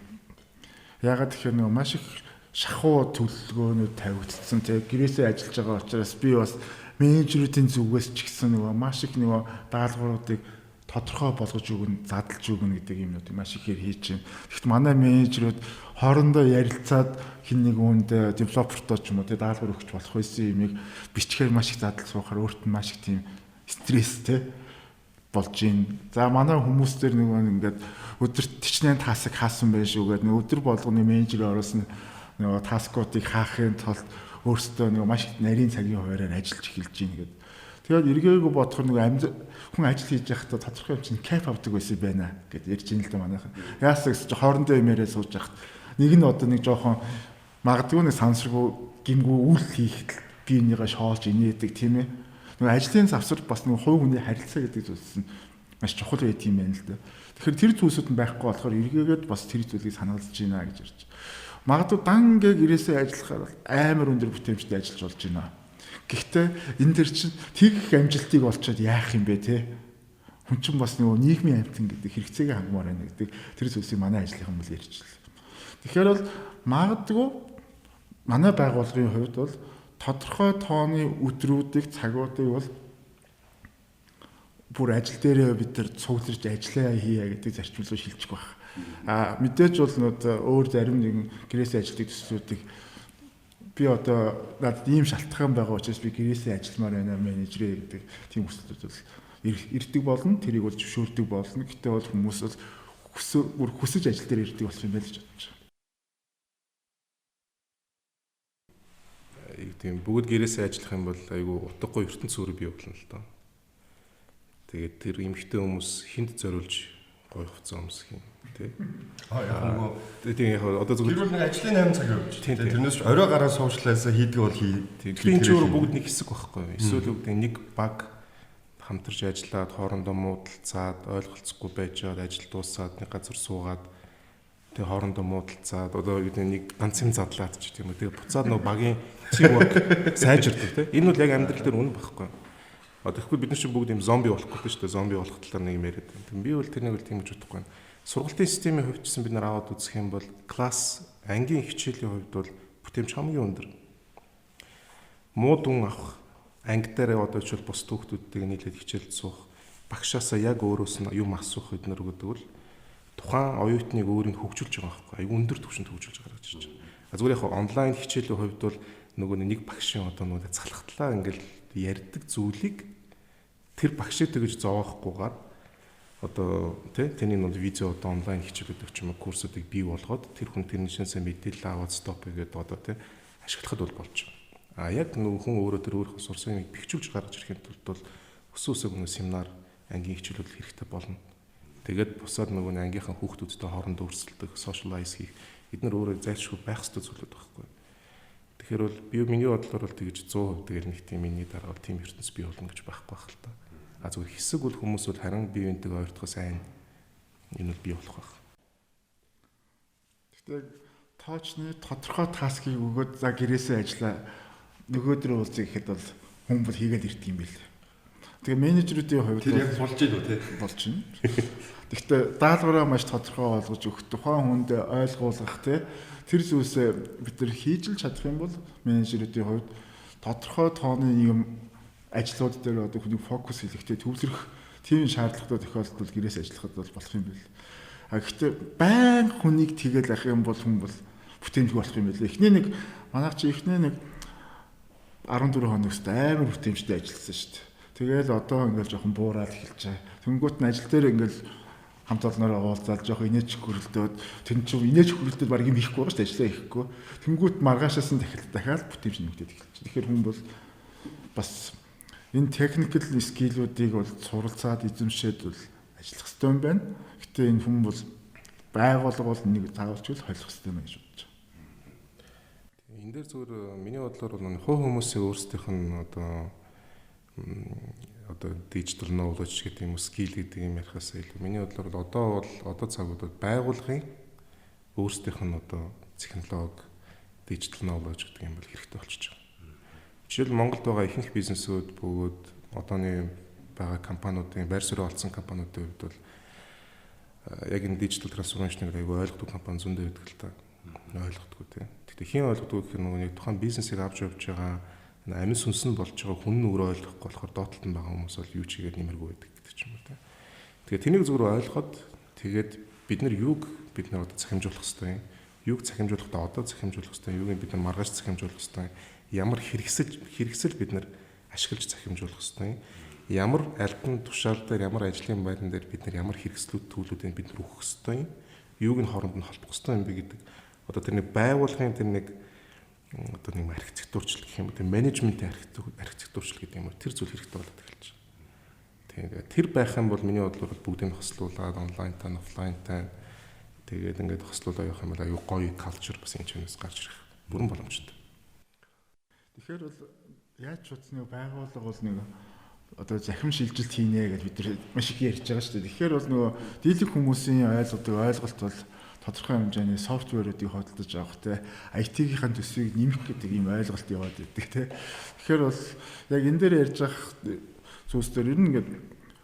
Яагаад тэгэхээр нөгөө маш их шахуу төлөвлөгөөнүүд тавигдсан тий гэрээсээ ажиллаж байгаа учраас би бас менежерүүдийн зүгээс ч гэсэн нөгөө маш их нөгөө даалгавруудыг тодорхой болгож өгнө, задлж өгнө гэдэг юмнуудыг маш ихээр хийж байна. Тэгэхдээ манай менежерүүд хоорондоо ярилцаад хин нэг хүнд девелопертой ч юм уу тий даалгавар өгч болох байсан юмыг бичгээр маш их задлж суухаар өөрт нь маш их тийм стресс тий болж байна. За манай хүмүүс дээр нөгөө ингээд өдөрт тичнээн тасаг хаасан байх шүү гэдэг нөгөө өдөр болгоны менежер оруулсан нөгөө таскуудыг хаахын тулд өөрсдөө нөгөө маш нарийн цагийн хуваараар ажиллаж эхэлж байна гэдэг. Тэгээд эргээгүй бодохоор нөгөө хүн ажил хийж байхдаа тодорхой хэмжээний кайф авдаг байсан байна гэдээ ярьж ин л да манайхан. Яасан гэж хоорондоо юмэрээ сууж байхад нэг нь одоо нэг жоохон магадгүй нэг сансаргүй гимгүү үйл хийхэд биенийгээ шоолж инээдэг тийм ээ. Нөгөө ажлын завсар бас нөгөө хувь хүний харилцаа гэдэг зүйлс нь маш чухал байт юм байна л да. Тэгэхээр тэр зүйлсүүд нь байхгүй болохоор эргээгээд бас тэр зүйлийг санаалж байна гэж ярьж. Магадгүй дангээ гэрээсээ ажиллахаар амар өндөр бүтээмжтэй ажиллаж болж байна. Гэхдээ энэ төр чинь тэгэх амжилтыг олцоод яах юм бэ те? Хүн чинь бас нөгөө нийгмийн амьтан гэдэг хэрэгцээгээ хангамаар байна гэдэг тэр зүйлсийг манай ажлынхан бол ярьчихлаа. Тэгэхээр бол магадгүй манай байгууллагын хувьд бол тодорхой тооны өдрүүдийг цагуудыг бол бүр ажил дээрээ бид нар цугларч ажиллаа хийя гэдэг зарчмлуу шилжих байх. Мэдээж бол өөр зарим нэгэн гэрээсээ ажилладаг төслүүдийг би одоо надад ийм шалтгаан байгаа учраас би гэрээсээ ажилламаар байна менежерээ гэдэг тийм хүслүүд бол ирдэг болно. Тэрийг бол зөвшөөрдөг болно. Гэтэ бол хүмүүс бол хүсэж ажил дээр ирдэг болох юм байл гэж бодож байна. Тийм бүгд гэрээсээ ажиллах юм бол айгүй утгагүй ертөнц суурь бий болно л доо. Тэгээд тэр эмэгтэй хүмүүс хинт зориулж гоё хуцаа өмсөх юм тий. Тийм яг одоо зүгээр нэг ажлын 8 цаг явж. Тэрнээс орой гараа суучлаасаа хийдэг бол тийм ч өөр бүгд нэг хэсэг байхгүй юу? Эсвэл бүгд нэг баг хамтарч ажиллаад хоорондоо муудалцаад ойлголцохгүй байжгаад ажил дуусаад нэг газар суугаад тэг хоорондоо муудалцаад одоо нэг ганц юм задлаад ч тийм үү. Тэгээ буцаад нөгөө багийн teamwork сайжирдаг тийм. Энэ бол яг амьдрал дээр үнэн байхгүй. Тэгэхгүй бид нар чинь бүгд юм зомби болох гэдэг шүү дээ. Зомби болох талаар нэг юм яриад байна. Би бол тэрнийг бол тийм гэж бодохгүй байна. Сургалтын системийн хувьд чинь бид нар аваад үзэх юм бол класс ангийн хичээлийн хувьд бол бүтээмж хамгийн өндөр. Муу дүн авах анги дээр одоо ч бол бус хүүхдүүдтэйг нийлээд хичээлд суух багшаасаа яг өөрөөс нь юм асуух бид нар гэдэг бол тухайн оюутныг өөрийг хөгжүүлж байгаа байхгүй. Айгу өндөр түвшинд хөгжүүлж байгаа гэж байна. Зүгээр яг онлайн хичээлийн хувьд бол нөгөө нэг багшийн одоо нөгөө залхахтлаа ингээл ярьдаг зүйлийг тэр багшид гэж зовоохгүйгээр одоо тэний нэг видео одоо онлайн хичээлүүд ч юм уу курсуудыг бий болгоод тэр хүн тэрнээсээ мэдээлэл аваад стоп хийгээд одоо ашиглахад бол болж байгаа. Яг нөгөө хүн өөрөө тэр өөрийнхөө сурсан юмыг бэхжүүлж гаргаж ирэхэд бол өсөөсөө нөгөө семинар ангийн хичээлүүд хэрэгтэй болно. Тэгээд бусаад нөгөө ангийнхан хүүхдүүдтэй хоорондоо өрсөлдөх, socialize хийх бид нар өөрөө зайлшгүй байх ёстой зүйлүүд байхгүй. Тэгэхээр бол би миний бодлоор бол тэгж 100% тэгэл нэг тийм миний дараа бол тийм ертөнц бий болно гэж байхгүй байх л та. Зүгээр хэсэг бол хүмүүс бол харин бие биентэйг ойртох сайн энэ бол бий болох байх. Гэхдээ тоочны тодорхой таскийг өгөөд за гэрээсээ ажиллаа нөгөөдрөө уулзъя гэхэд бол хүн бол хийгээд ирдэг юм байл. Тэгээ менежерүүдийн хувьд тэр яг болж ийн үү те? Болж байна. Гэхдээ даалгавраа маш тодорхой болгож өгөх, тухайн хүнд ойлгуулах тэр зүйлсээ бид нар хийж л чадах юм бол менежерүүдийн хувьд тодорхой тооны юм ажлууд дээр одоо хүний фокус хийхдээ төвлөрөх тийм шаардлагатай тохиолдолд гэрээс ажиллахад бол болох юм байл. Гэхдээ байн хүнийг тэгэл ах юм бол хүн бол бүтээмжгүй болох юм байл. Эхний нэг манайх чи эхний нэг 14 хоногт амар бүтээмжтэй ажилласан шүү дээ. Тэгэл одоо ингээл жоохон буураад эхэлж байгаа. Тэнгүүт нь ажил дээр ингээл хамт олноороо уулзаад жоохон инээж хөрөлдөөд тэн чинь инээж хөрөлдөөд баг юм хийхгүй байгаа шүү дээ, ажиллаа хийхгүй. Тэнгүүт маргаашаас нь дахиад бүтээмж нэмэгдээд эхэлж байна. Тэгэхээр хүн бол бас энэ техникэл скиллүүдийг бол суралцаад эзэмшээд бол ажиллах хэрэгтэй юм байна. Гэтэ энэ хүн бол байгууллага бол нэг заавалч л холих хэрэгтэй юм гэж бодож байна. Энэ дээр зүгээр миний бодлоор бол хувь хүмүүсийн өөрсдийнх нь одоо digital knowledge гэдэг юм уу skill гэдэг юм ярихаас илүү миний бодлоор одоо цагууд байгууллагын өөрсдийнх нь одоо технологи digital knowledge гэдэг юм бол хэрэгтэй болчихж байгаа. Жишээл Монголд байгаа ихэнх бизнесүүд бүгд одооны байгаа компаниудын байр суурь олцсон компаниудын хувьд бол яг энэ digital transformation-ыг аягүй ойлгодог компани зөндөө байдаг л та. Ойлгодоггүй тийм. Тэгтээ хин ойлгодоггүй гэх нэг тухайн бизнесийг авч явж байгаа амин сүнс нь болж байгаа хүн нь өөрөө ойлгохгүй болохоор доотлолт нь байгаа хүмүүс бол юу ч хийгээд нэмэргүй байдаг гэдэг ч юм уу тийм. Тэгээ тэнийг зөвхөн ойлгоход тэгээд бид нар одоо цахимжуулах хэрэгтэй юм. Юуг цахимжуулахдаа одоо цахимжуулах хэрэгтэй, юуг бид нар маргааш цахимжуулах хэрэгтэй. Ямар хэрэгсэл бид нар ашиглаж цахимжуулах хэрэгтэй. ямар албан тушаал дээр ямар ажлын байран дээр бид нар ямар хэрэгслүүд төлөвлөдөө бид нар өгөх ёстой юм. Юуг нь хооронд нь холбох ёстой юм бэ гэдэг. Одоо тэр нэг байгууллагын тэр нэг одоо нэг архитектурчлал гэх юм уу, тэр менежментийн архитектурчлал гэдэг юм уу, тэр зүйл хэрэгтэй болоод эхэлж байна. Тэгээд тэр байх юм бол миний бодлоор бүгдийг хослуулаад онлайн тань, офлайн тань тэгээд ингээд хослуулаа явах юм бол аюу гоё калчер бас энэ чанаас гарч ирэх бүрэн боломжтой. Тэгэхээр бол яаж ч утасны байгууллага бол нэг одоо захим шилжилт хийнэ гэж бид нар маш их ярьж байгаа шүү дээ. Тэгэхээр бол нөгөө дийлэх хүмүүсийн ойлголт бол тодорхой хэмжээний софтверуудыг хөдөлж авах те IT-ийн төсвийг нэмэх гэдэг ийм ойлголт яваад байдаг те. Тэгэхээр бол яг энэ дээр ярьж байгаа зүйлсээр ер нь ингээд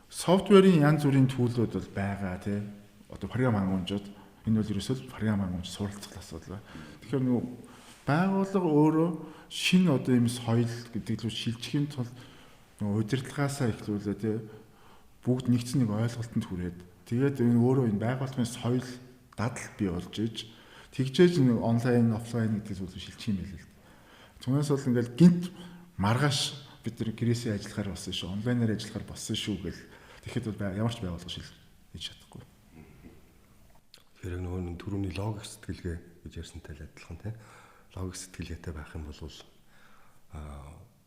софтверийн янз бүрийн төлөвлөд бол байгаа те. Одоо програм хангамжууд энэ бол ерөөсөө програм хангамж суралцах асуудал байна. Тэгэхээр нөгөө байгууллага өөрөө шинэ одоо ийм соёл гэдэг л шилжихийн тулд нөгөө удирдлагаасаа эхлүүлээ те бүгд нэгдсэн нэг ойлголтод хүрээд тэгээд энэ өөрөө энэ байгууллагын соёл дадал бий болж иж тэгжээж нэг онлайн офлайн гэдэг зүйл шилжих юм байл л. Түүнээс бол ингээл гинт маргааш бид нар гэрээсээ ажиллахаар болсон шүү, онлайнаар ажиллахаар болсон шүү гэл тэгэхэд бол ямар ч байгууллага шилжиж чадахгүй. Тэгэхээр нөгөө түрүүний логик сэтгэлгээ гэж ярьсантай л адилхан тийм. Логик сэтгэлгээтэй байх юм бол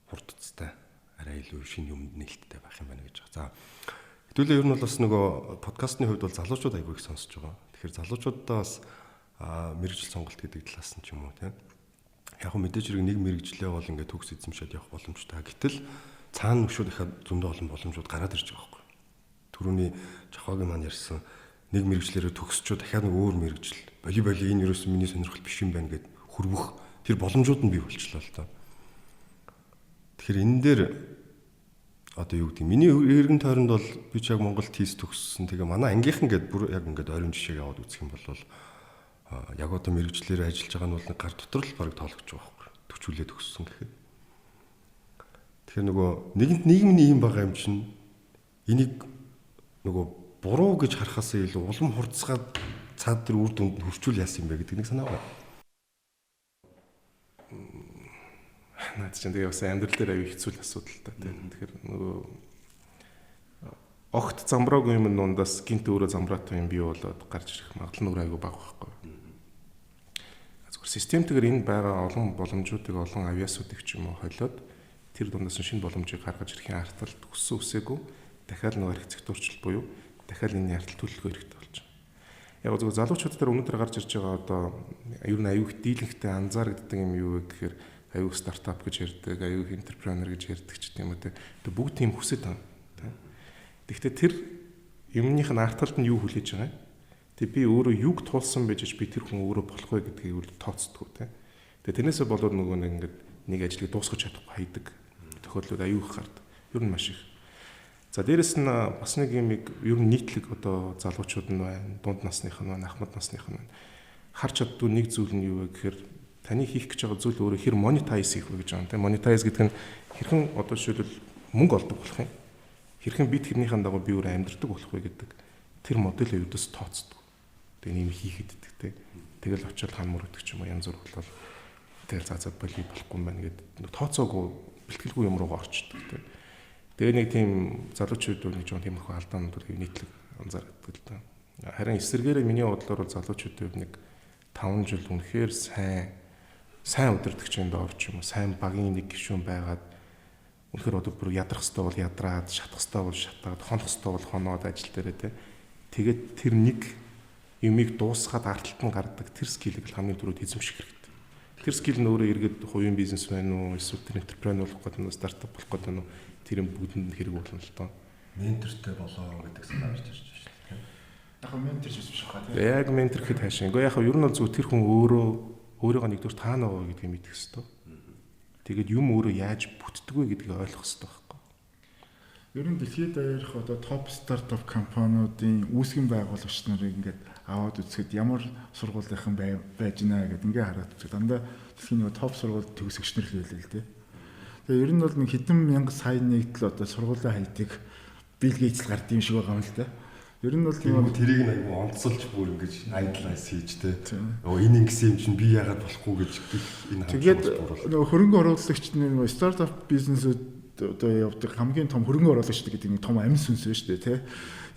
хурдцтай арай илүү шинэ юмд нээлттэй байх юм байна гэж байгаа. За хэдүүлээ ер нь бол бас нөгөө подкастны хувьд бол залуучууд айгүй их сонсож байгаа. Тэгэхээр залуучуудаа бас мэрэгжил сонголт гэдэг талаас нь ч юм уу тийм. Яг хөө мэдээж хэрэг нэг мэрэгжлээ бол ингээд төгс эзэмшээд явах боломжтой. Гэтэл цаана өшөө дахиад зөндөө олон боломжууд гараад ирж байгаа байхгүй. Түрүүний Жохогийн маань ярьсан нэг мэрэгжлээрээ төгсчөө дахиад нэг өөр мэрэгжил боли энэ юу гэсэн миний сонирхол биш юм байна гэд хөрвөх тэр боломжууд нь бий болчихлоо л доо. Тэгэхээр энэ дээр одоо юу гэдэг миний эргэн тойронд бол би ч яг Монголд хийс төгссөн. Тэгээ манай ангийнхан гээд бүр яг ингээд ойрын жишээг аваад үзэх юм бол яг одоо мэрэгчлэрээ ажиллаж байгаа нь бол нэг гар дотор л бараг тоологч байгаа байхгүй. Төвчүүлээд төгссөн гэхэд. Тэгэхээр нөгөө нийгмийн юм байгаа юм чинь энийг нөгөө буруу гэж харахаас илүү улам хурцгаад цаад тэр үр дүнд хөрчүүл яасан юм бэ гэдэг нэг санаа байна. Наад чинь тэгээ бас амьдрал дээр аюу хэцүү асуудал та тийм. Тэгэхээр нөгөө огт замбраагүй юм дундаас гинт өөрөө замбраатай юм бий болоод гарч ирэх магадлал нь аюу бага байхгүй. Зүгээр системтэйгээр энэ байгаа олон боломжуудыг олон авиасуудыг ч юм уу холиод тэр дундаас шинэ боломжийг гаргаж ирэхийн арталт өссөн үсээгүй дахиад нөгөө архитектурчлал буюу дахиад энэ арталт төлөвлөгөө хэрэгтэй болж байгаа. Яг зөв залуучууд дээр өнөөдөр гарч ирж байгаа одоо ер нь аюу их дийлэнхтэй анзаарэгддэг юм юу гэхээр аюу стартап гэж ярьдаг, аюу энтерпренер гэж ярьдаг ч тийм үү. Тэгээ бүгд тийм хүсэж байна. Тэгэхдээ тэр юмных нь арталт нь юу хүлээж байгаа юм? Тэг би өөрөө юг туулсан байж би тэр хүн өөрөө болох вэ гэдгийг үл тооцдгоо тийм. Тэгээ тэрнээсээ болоод нөгөө нэг ажлыг дуусгах чадахгүй хайдаг тохиолдлууд аюу их гардаг. Ер нь маш их. За дээрэс нь бас нэг юм ер нь нийтлэг одоо залуучууд нь байна, дунд насных нь байна, ахмад насных нь байна. Харж чаддгүй нэг зүйл нь юу вэ гэхээр таны хийх гэж байгаа зүйл өөрөө хэр монетайз хийх вэ гэж байгаа юм тийм. Монетайз гэдэг нь хэрхэн одоо жишээлбэл мөнгө олдог болох юм. Хэрхэн бид тэрнийхэн дагуу би өөрөө амьдрдаг болох вэ гэдэг тэр модель өвдөс тооцдог. Тэгээ нэм хийхэд иддэг тийм. Тэгэл очиод хан мөрөдөг ч юм уу янз бүр болол тэр цаацаа боли болохгүй юм байна гэдэг тооцоогүй бэлтгэлгүй юм руугаа орчдөг тийм. Тэгээ нэг тийм залуучууд нэг жоон тиймэрхүү алдаанууд нийтлэг анзаардаг л да. Харин эсвэргээрээ миний бодлоор залуучуудын нэг 5 жил үнэхээр сайн удирдагчийн доор ч юм уу сайн багийн нэг гишүүн байгаад үнэхээр одоо бүр ядрах хэвээр бол ядраад шатах хэвээр бол шатаад хонох хэвээр бол хоноод ажил дээрээ тэгээд тэр нэг юмыг дуусгаад арталт нь гардаг тэр скиллийг хамгийн түрүүд эзэмших хэрэгтэй. Тэр скилл нь өөрөө эргээд хувийн бизнес байна уу эсвэл тэр энтерпренер болох гэдэг нь стартап болох гэдэг нь тэр юм бүгдэнд хэрэг болно л доо. Ментортэй болоо гэдэг санаа гарч ирж байна шүү дээ. Яг ментор биш хаа тийм. Яг ментор гэхэд хаашаа. Ингээ яг ер нь бол зөв тэр хүн өөрийгөө нэгдүгээр таана байгаа гэдгийг мэдэх хэрэгтэй. Тэгээд юм өөрөө яаж бүтдэг вэ гэдгийг ойлгох хэрэгтэй байхгүй. Ер нь дэлхийд даяарх одоо топ стартап компаниудын үүсгэн байгуулагч нарыг ингээд аваад үзэхэд ямар сургуулийнхан байж гинэ гэдэг ингээ хараад үзэхэд дандаа дэлхийн нэг топ сургууль төгсөгч нар л байлээ л дээ. Тэгээ ер нь бол нэг хэдэн мянга сая нэгтэл одоо сургуулийн хайдыг Билл Гейтс л гардыг юм шиг байгаа юм л дээ. Ер нь бол тийм тэрийг нэг онцолж бүр ингэж айдлайс хийж тэ. Энэ ингэсэн юм чинь би яагаад болохгүй гэж энэ тэгээд нөгөө хөрөнгө оруулагч нэг стартап бизнесүүд одоо явдаг хамгийн том хөрөнгө оруулагч гэдэг нэг том амин сүнс байна шүү дээ тий.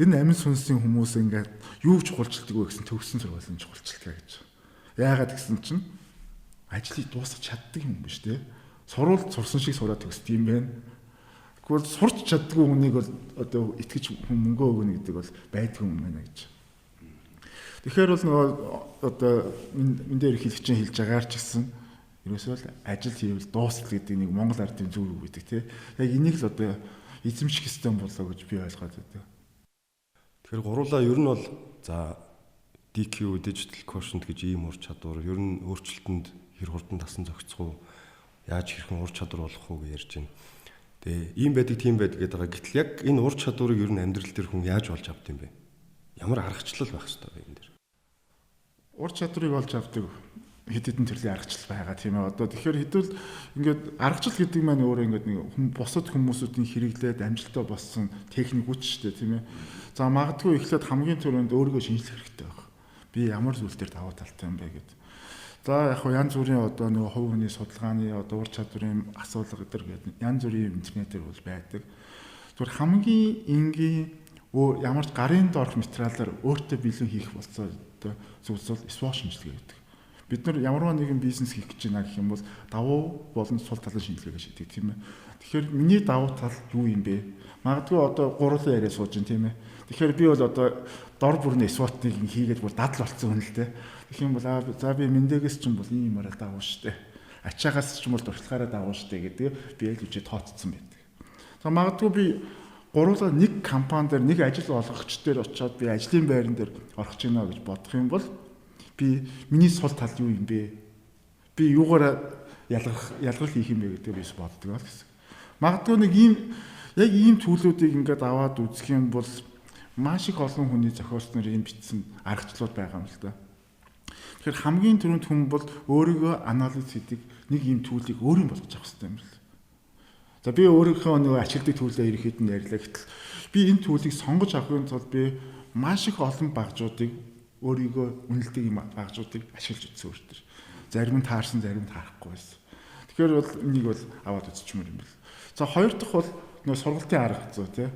Энэ амин сүнсийн хүмүүс ингээд юу чухалчилдаг вэ гэсэн төгссөн сургуулийн чухалчилдаг гэж. Яагаад гэсэн чинь ажлыг дуусгах чаддаг юм биш тий. Сурвалж сурсан шиг сураад төгсдөг юм байна. Тэгвэл сурч чаддгүй хүнийг бол одоо итгэж мөнгө өгнө гэдэг бол байдгүй юм байна гэж. Тэгэхээр бол нөгөө одоо энэ дээр хэлэгчийн хэлж байгаагаар ч гэсэн ерөөсөө л ажил хийвэл дуустал гэдэг нэг Монгол ардын зүйл үг гэдэг тийм. Яг энийг л одоо эзэмших систем болоо гэж би ойлгоод байдаг. Тэгэхээр гурлаа ер нь бол за DQ digital quotient гэж ийм ур чадвар ер нь өөрчлөлтөнд хэр хурдан тасан зохицох уу? Яаж хэрхэн ур чадвар болох уу гэж ярьж байна. Тэгээ ийм байдаг тийм байдаг гэдэг байгаа. Гэтэл яг энэ ур чадварыг ер нь амьдрал дээр хүн яаж олж авд юм бэ? Ямар аргачлал байх ёстой вэ энэ дээр? Ур чадварыг олж авдаг хэд хэдэн төрлийн аргачлал байгаа тийм ээ. Одоо тэгэхээр хэдүүл ингээд аргачлал гэдэг маань өөрөө ингээд нэг бусад хүмүүсүүдийн хэрэглээд амжилттай болсон техник хүч шүү дээ тийм ээ. За магадгүй эхлээд хамгийн түрүүнд өөрийгөө шинжлэх хэрэгтэй байна. Би ямар зүйл дээр даваа талтай юм бэ гэдэг. За яг хуу янз бүрийн одоо нэг хувь хүний судалгааны одоо ур чадварын асуулга гэдэг янз бүрийн интернетээр бол байдаг. Зүгээр хамгийн энгийн ямар ч гарын доорх материалаар өөртөө билүү хийх болсон одоо зүйлс бол SWOT шинжилгээ гэдэг. Бид нар ямарваа нэгэн бизнес хийх гэж байна гэх юм бол давуу болон сул талын шинжилгээ гэж хэлдэг тийм ээ. Тэгэхээр миний давуу тал юу юм бэ? Магадгүй одоо гурлан яриа сууж ин тийм ээ. Тэгэхээр би бол одоо дор бүрний SWOT-ыг хийгээд бүр дадал болцсон хүн л дээ. Тэгэх юм бол за би мэндэгээс ч юм бол ийм юмараа давуу штэ. Ачаагаас ч юм бол дурталгаараа давуу штэ гэдэг би л үжи тооцсон байдаг. За магадгүй би гурлаа нэг компани дээр нэг ажил олгогч дээр очиод би ажлын байран дээр орох гэж байна гэж бодох юм бол би миний сул тал юу юм бэ? Би юугаар ялгал хийх юм бэ гэдэг би боддог бол гэсэн. Магадгүй нэг ийм төлөвлөдийг ингээд аваад үзэх юм бол маш их олон хүний зохиолчнор ийм бичсэн аргачлалууд байгаа юм л да. Тэгэхээр хамгийн түрүүнд хүн бол өөрийгөө анализ хийдэг нэг ийм төлөвийг өөрийн болгож авах хэрэгтэй юм л. За би өөрийнхөө нэг ашигладаг төлөвлөө ирэхэд нь ярьлаа гэтэл би энэ төлөвийг сонгож авахын тулд би маш их олон багжуудыг өөрийгөө үнэлдэг юм багжуудыг ашиглаж үзсэн өөртөө. Зарим нь таарсан, зарим нь таарахгүй байсан. Тэгэхээр бол энийг бол аваад үзчихмээр юм бэл. За хоёр дахь бол нөгөө сургалтын арга зүй тий.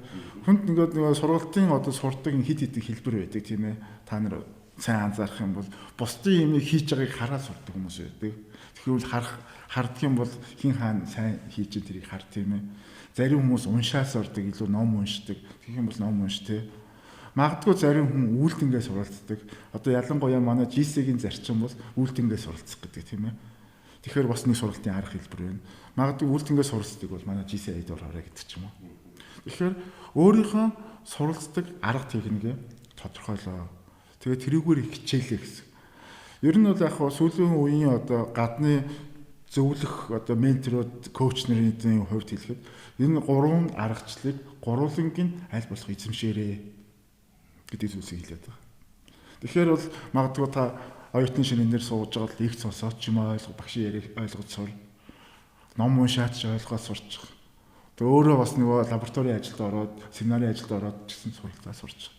Хүнд нөгөө сургалтын одоо сурдаг хид хидэн хэлбэр байдаг тийм ээ. Та нар сайн анзаарах юм бол бусдын юмыг хийж байгааг хараад сурдаг хүмүүс байдаг. Тэгэхээр харддаг юм бол хин хаана сайн хийж тэрийг хард тийм ээ. Зарим хүмүүс уншаас ордог, илүү ном уншдаг. Тэгэх юм бол ном унш тий. Магадгүй зарим хүн үйлдэнгээ суралцдаг. Одоо ялангуяа манай GC-ийн зарчим бол үйлдэнгээ суралцах гэдэг тийм ээ. Тэгэхээр бас нэг сургалтын арга хэлбэр байна. Магадгүй үйлдэнгээ суралцдаг бол манай GC-д ороорой гэдэг ч юм уу. Тэгэхээр өөрийнхөө суралцдаг арга техникээ тодорхойлоо. Тэгээд тэрүүгээр хичээлээ гэсэн. Ер нь бол яг сүүлийн үеийн одоо гадны зөвлөх одоо менторууд, коуч нарын хувьд хэлэхэд энэ гурван аргачлалыг гурвангийн аль болох эзэмшээрэй гэдэг зүйлсийг хэлээд байгаа. Тэгэхээр бол магадгүй та оюутны шинээр сууж байгаа л их сонсоод ч юм багшийн яриаг ойлгож сур. Ном уншаад ч ойлгоод сурчих. Тэгээ өөрөө бас нөгөө лабораторийн ажилд ороод, семинарын ажилд ороод гэсэн суралцаа сурч.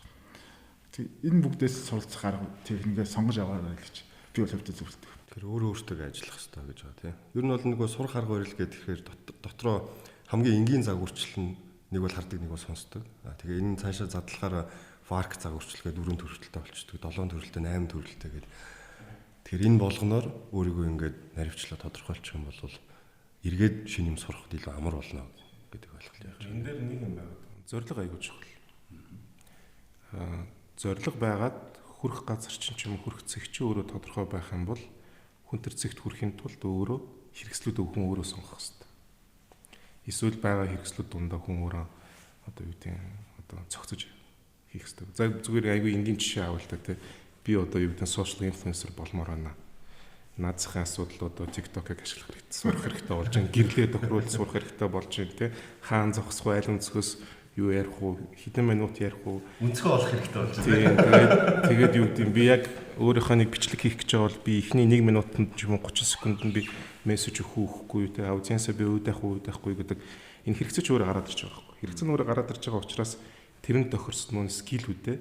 Тэг энэ бүгдээс суралцах арга техникээ сонгож аваарай гэж би бол хөвдө зөвлөдөг. Тэгэхээр өөрөө өөртөө ажиллах хэрэгтэй гэж байгаа тийм. Ер нь бол нөгөө сурах арга барил гэдэг тэгэхээр дотроо хамгийн энгийн загварчил нь нэг бол хардаг, нэг бол сонсдог. Тэгээ энэ цаашаа задлахаар фарк загварчлага 4 төрөлттэй болчдөг, 7 төрөлттэй, 8 төрөлттэй гэдэг. Тэгэхээр энэ болгоноор өөрийгөө ингээд наривчлаа тодорхойлчих юм бол эргээд шинэ юм сурахд илүү амар болно гэдэг ойлголт явж байна. Энэ дээр нэг юм байна. Зорилго аягүй чухал. Зорилго байгаад хүрэх газар чинь ч юм хүрэх цэг чи өөрөө тодорхой байх юм бол хүн төр цэгт хүрэхин тулд өөрөө хэрэгслүүд хүн өөрөө сонгох хэрэгтэй. Эсвэл байгаа хэрэгслүүд дундаа хүн өөрөө одоо юу гэдэг одоо цогцож хийх хэрэгтэй. За зүгээр аягүй энгийн жишээ авал та тий. Би одоо юу гэдэг social influencer болмоор байна. Наацхийн асуудал одоо TikTok-ыг ашиглах хэрэгтэй, сурах хэрэгтэй болж байна. Гэрлээ тохируулж сурах хэрэгтэй болж байна тий. Хаан зогсохгүй аль өнцгөөс юу ярих уу, хэдэн минут ярих уу, өнцгөө олох хэрэгтэй болж байна. Тэгээд юу гэдэг би яг өөрийнхөө нэг бичлэг хийх гэж байгаа бол би эхний 1 минутанд ч юм уу 30 секундэд би мессеж өгөхгүй тий. Аудиенсаа би уудаахгүй гэдэг энэ хэрэгцээ ч өөрөө гараад ирж байгаа байхгүй. Хэрэгцээ нь өөрөө гараад ирж байгаа учраас тэрэнд тохирсон нүн скилүүдээ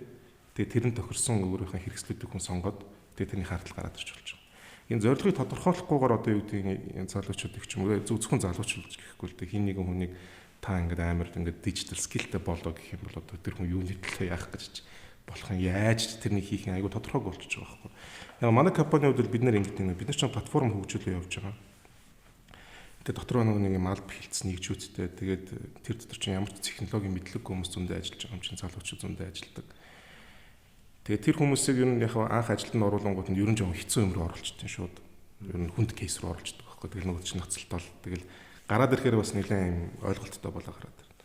тэгээд тэрэнд тохирсон өөрийнхөө хэрэгслүүдийг хүн сонгоод тэгээд тэрний хардтал гараад ирж болж байгаа. Энэ зорилгыг тодорхойлохгүйгээр одоо юу гэдэг энэ залуучуудыг ч юм уу зөвхөн залуучууд гэхгүй л дээ хин нэгэн хүнийг та ингээд амар ингээд дижитал скиллтэй болоо гэх юм бол одоо тэр хүн юуны төлөө яах гэж болох юм яаж тэрнийг хийх айгу тодорхойг болчихж байгаа байхгүй. Яг манай компанийн хувьд бид нар ингээд бид нар ч платформ хөгжүүлээ явуулж байгаа. Тэгээ дотор нэг юм алба хилцсэн нэгжүүдтэй тэгээд тэр дотор чинь ямар ч технологийн мэдлэггүй хүмүүс зөндөө ажиллаж байгаа юм чинь залуучууд зөндөө ажилладаг. Тэгээ тэр хүмүүсийг ер нь яг анх ажилтанд оруулангууд нь ер нь жоохон хэцүү юм руу оруулчихсан шууд. Ер нь хүнд кейс рүү оруулчихдаг байхгүй. Тэгэл нөгөө чинь ноцолтол тэгэл гараад ирэхээр бас нэлээд юм ойлголттой болоо гараад ирнэ.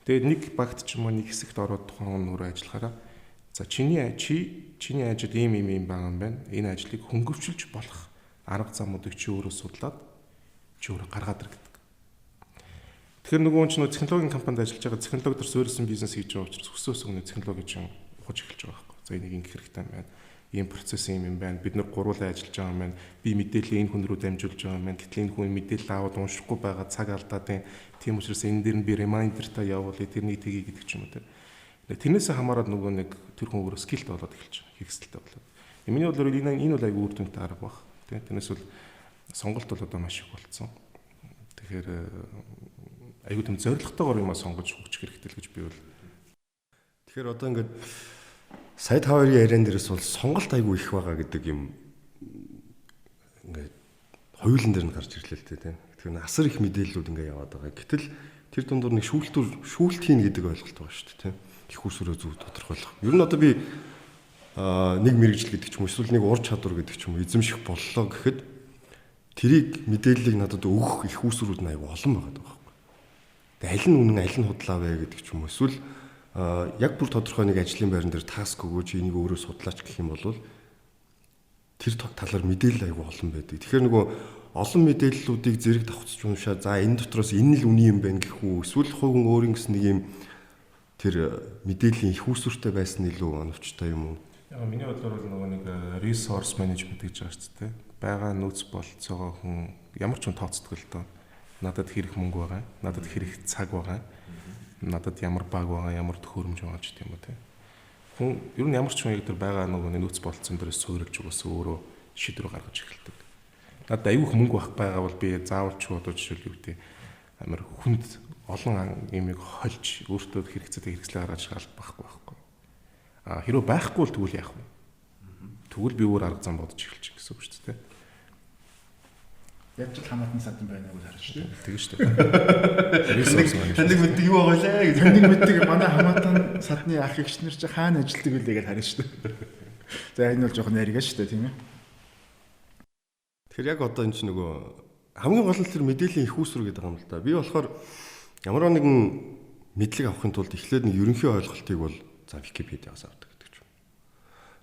Тэгээд нэг багт ч юм уу нэг хэсэгт ороод тухайн өөрөө ажиллахаараа за чиний ажил ийм байгаа юм байна. Энэ ажлыг хөнгөвчилж болох арга замуудыг чи өөрөө судлаад чи өөрөө гаргаад ир гэдэг. Тэгэхээр нөгөө ч нөгөө технологийн компанид ажиллаж байгаа технологи төр суурьсан бизнес хийж байгаа учраас өсөөс өгнө технологи чинь ухаж эхэлж байгаа байхгүй. За энийг ингэх хэрэгтэй байна. Ийм процесс юм байна. Бид нар гуруулаа ажиллаж байгаа юм байна. Би мэдээлэл энэ хүн рүү дамжуулж байгаа юм байна. Гэтэл энэ хүн мэдээлэл аваад уншихгүй байгаа цаг алдаад байна. Тийм учраас энэ дээр нь би ремайндертай явуулъя. Тэрнийг тгий гэдэг ч юм уу те. Тэрнээс хамаарат нөгөө нэг тэр хүн өөрөө скиллд болоод эхэлж байгаа. Хэрэгсэлтэй болоод. Миний бодлоор энэ бол аягүй үр дүнтэй арга баг. Тэ. Тэрнээс бол сонголт бол одоо маш их болцсон. Тэгэхээр аягүй тийм зоригтойгоор юм сонгож хөгжих хэрэгтэй л гэж би бол. Тэгэхээр одоо ингээд сая та хоёрын яриан дээрээс бол сонголт аягүй их байгаа гэдэг юм ингээд хоёулан дээр нь гарч ирлээ л дээ. Тэгэхээр асар их мэдээллүүд ингээд яваад байгаа. Гэтэл тэр дундуур нэг шүүлт хийн гэдэг ойлголт байгаа шүү дээ. Их усрөө зөв тодорхойлох. Ер нь одоо би нэг мэрэгжил гэдэг ч юм уу эсвэл нэг ур чадвар гэдэг ч юм уу эзэмших боллоо гэхэд тэрийг мэдээллийг надад өгөх их усрүүд нь аягүй олон байгаа даа. Тэгээ аль нь үнэн аль нь худлаа вэ гэдэг ч юм уу эсвэл яг бүр тодорхой нэг ажлын байран дээр таск өгөөч энийг өөрөө судлаач гэх юм бол тэр талаар мэдээлэл аягүй олон байдаг. Тэгэхээр нөгөө олон мэдээллүүдийг зэрэг давхцаж уншаа за энэ дотроос энэ л үний юм байна гэх үү эсвэл хувийн өөрийн гэсэн нэг юм тэр мэдээллийн их усртэй байсан илүү оновчтой юм уу? Яг миний бодлоор бол нөгөө нэг resource management гэж байгаа ч тийм байгаа нөөц болцоогоо хүн ямар ч хүн тооцдог л доо. Надад хэрэг мөнгө байгаа, надад хэрэг цаг байгаа, надад ямар баг байгаа, ямар төхөөрөмж байгаа ч тийм үү те. Хүн ер нь ямар ч хүн яг тэр байгаа нөгөө нөөц болцсон дээрээс суурилж угаасаа өөрөө шийдвэр гаргаж эхэлдэг. Надад аюух мөнгө байгаа бол би заавал ч одоо жишээл юу гэдэг амар хүнд олон юмыг хольж өөртөө хэрэгцээтэй хэрэгслээ гаргаж байхгүй байхгүй. Хэрвээ байхгүй бол тэгвэл яах вэ? Тэгвэл би өөр арга зам бодож эхэлчих гэсэн үг шүү дээ. Яаж ч хамаатан садан байна гэж харж шүү дээ. Тэгэж шүү дээ. Таныг мэддэг юу байгаа лээ гэж. Таныг мэддэг манай хамаатан садны ах эгч нар чи хаана ажилладаг вэ гэж харж шүү дээ. За энэ бол жоохон яригаа шүү дээ тийм ээ. Тэгэхээр яг одоо энэ ч нөгөө хамгийн гол нь тэр мэдээллийн их усруу гэдэг юм л да. Би болохоор ямар нэгэн мэдлэг авахын тулд эхлээд нэг ерөнхий ойлголтыг бол за Википедиас авдаг гэдэг ч юм.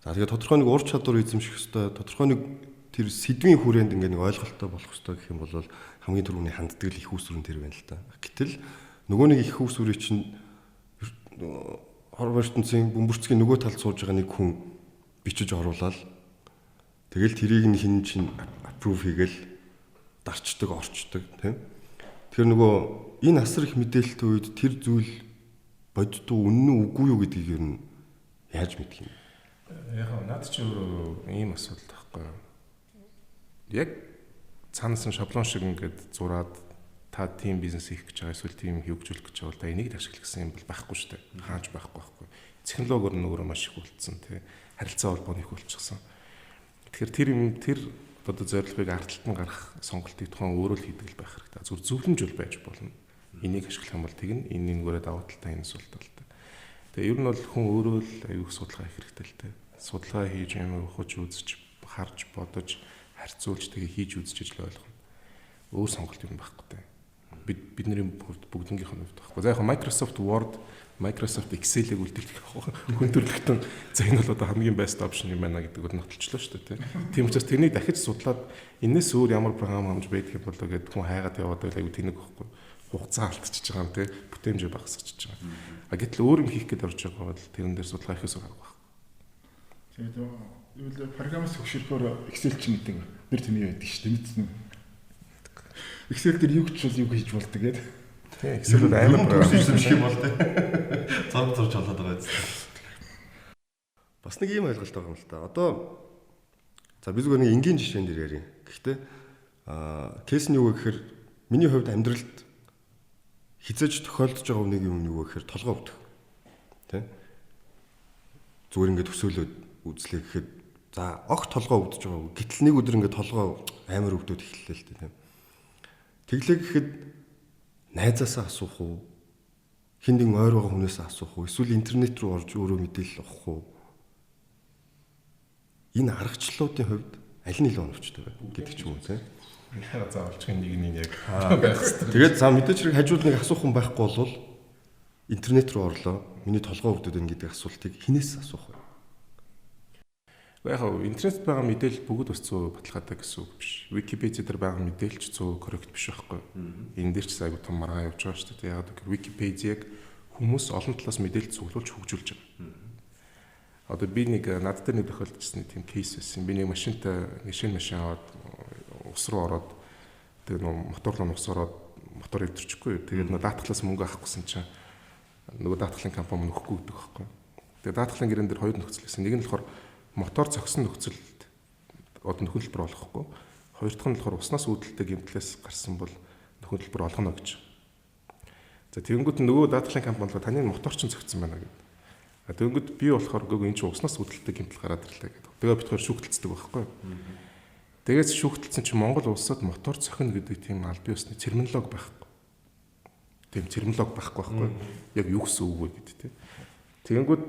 За тэгээд тодорхой нэг ур чадвар эзэмших ёстой, тодорхой нэг тэр сэдвийн хүрээнд ингээ нэг ойлголттой болох ёстой гэх юм бол хамгийн түрүүний ханддаг л их усрын тэр байна л да. Гэтэл нөгөө нэг их усрыг чинь хор ертөнцийн бөмбөрцгийн нөгөө талд сууж байгаа нэг хүн бичиж оруулаад тэгэл тэрийг нь хин чинь аппрув хийгээл дарчдаг, орчдөг тийм. Тэгэхээр нөгөө энэ асар их мэдээлэлтэй үед тэр зүйл боддоо үнэн үү үгүй юу гэдгийг ер нь яаж мэдэх юм? Яг над чи өөрөө ийм асуудал таахгүй. Яг цаанаас нь шаблон шиг ингээд зураад та тийм бизнес хийх гэж байгаа эсвэл тийм хөгжүүлэх гэж байгаа бол та энийг ашиглах гэсэн юм бол байхгүй шүү дээ. Хааж байхгүй. Технологиор нь өөрөө маш их үлдсэн тий. Харилцаа холбооны их болчихсон. Тэгэхээр тэр одоо зорилгыг ардталтан гарах сонголтыг тухайн өөрөө л хийдэг л байх хэрэгтэй. Зүгээр зөвлөмж бол байж болно. Энийг ашиглах юм бол тэгнь энэ нэгээрээ даваа талтай энэ сул талтай. Тэгээ ер нь бол хүн өөрөө л аюух судалгаа хийх хэрэгтэй л дээ. Судалгаа хийж юм ухаж үзэж харж бодож харьцуулж тэгээ хийж үзэж л ойлгоно. Өөр сонголт юм байхгүй дээ. Бидний бүгднгийнх нь байхгүй. За яг Microsoft Word, Microsoft Excel-ийг үлдээлэх хүн төрлөختөн за энэ бол одоо хамгийн best option юм байна гэдэг нь нотолчлоо шүү дээ тийм учраас тэрнийг дахиж судлаад энэс өөр ямар програм хамж байдаг юм болоо гэдэг хүн хайгаад яваад байл аягүй тэнэг байхгүй хугацаа алдчихж байгаа юм те бүтэмжээ багасчихж байгаа. Гэтэл өөр юм хийх гээд орж байгаа бол тэрэн дээр судлаа хийхээс гарах байх. Тэгээд програмаас төгшөрөхөөр Excel ч гэдэг нэр тэмээ байдаг шүү дээ мэдсэн үү? Excel дээр юу гэж юу хийж болдог гэдэг. Excel амар програм юм бол тээ. Зурж болоод байгаа юм. Бас нэг ийм ойлголт байгаа юм л та. Одоо За би зүгээр нэг энгийн жишээн дээр ярив. Гэхдээ кейс нь юу вэ гэхээр миний хувьд амьдралд хизэж тохиолдож байгаа нэг юм юу вэ гэхээр толгой өвдөх. Тэ? Зүгээр ингээд төсөөлөд үзлээ гэхэд за огт толгой өвдөж байгаа. Гэтэл нэг өдөр ингээд толгой амар өвдөд эхэллээ л дээ. Тэглээ гэхэд найзаасаа асуух уу? Хиндийн ойр байгаа хүнээс асуух уу? Эсвэл интернет рүү орж өөрөө мэдээлэл авах уу? Энэ аргачлалуудын хувьд аль нь илүү оновчтой вэ гэдэг ч юм уу тийм. Яа заавалчгийн нэг нь яг байх хэрэгтэй. Тэгээд за мэдээч хэрэг хажууд нэг асуух хүн байхгүй болвол интернет рүү орлоо. Миний толгой өвдөд байна гэдэг асуултыг хинээс асуух вэ? Яг интернет байгаа мэдээлэл бүгд бас 100% баталгаатай гэсэн үг биш. Википедиа дээр байгаа мэдээлэл ч 100% коррект биш байхгүй. Энэ дээр ч айгу том маргаа явж байгаа шүү дээ. Яг гэвэл Википедиаг хүмүүс олон талаас мэдээлэл цуглуулж хөгжүүлж байгаа. Одоо би нэг над дээр нэг тохиолдсон тийм кейс байсан. Би нэг машинтай нэг шинэ машин аваад ус руу ороод тэгээ мотор руу ус ороод мотор өвдөрчихгүй. Тэгээд нөө даатгалаас мөнгө авахгүйсэн чинь нөгөө даатгалын компани нөхгүй гэдэг байхгүй. Тэгээд даатгалын гэрэн дээр хоёр нөхцөл байсан. Нэг нь болохоор мотор зогсон нөхцөлд одоо нөхөлбөр олохгүй. Хоёр дахь нь болохоор уснаас үүдэлтэй гэмтлээс гарсан бол нөхөлбөр олгоно гэж. За тэгэнгүүт нөгөө даатгалын компани болохоор таны мотор ч зогцсон байна гэдэг. Тэгэнгүүт би болохоор гоо энэ чинь уснаас үүдэлтэй гэмтэл гараад ирлээ гэдэг. Тэгээ бид хоёр шүүхтэлцдэг байхгүй. Тэгээс шүүхтэлцэн чинь Монгол улсад мотор цохино гэдэг тийм аль бие усны терминолог байхгүй. Тийм терминолог байхгүй. Яг юу гэсэн үг вэ гэдэг тийм. Тэгэнгүүт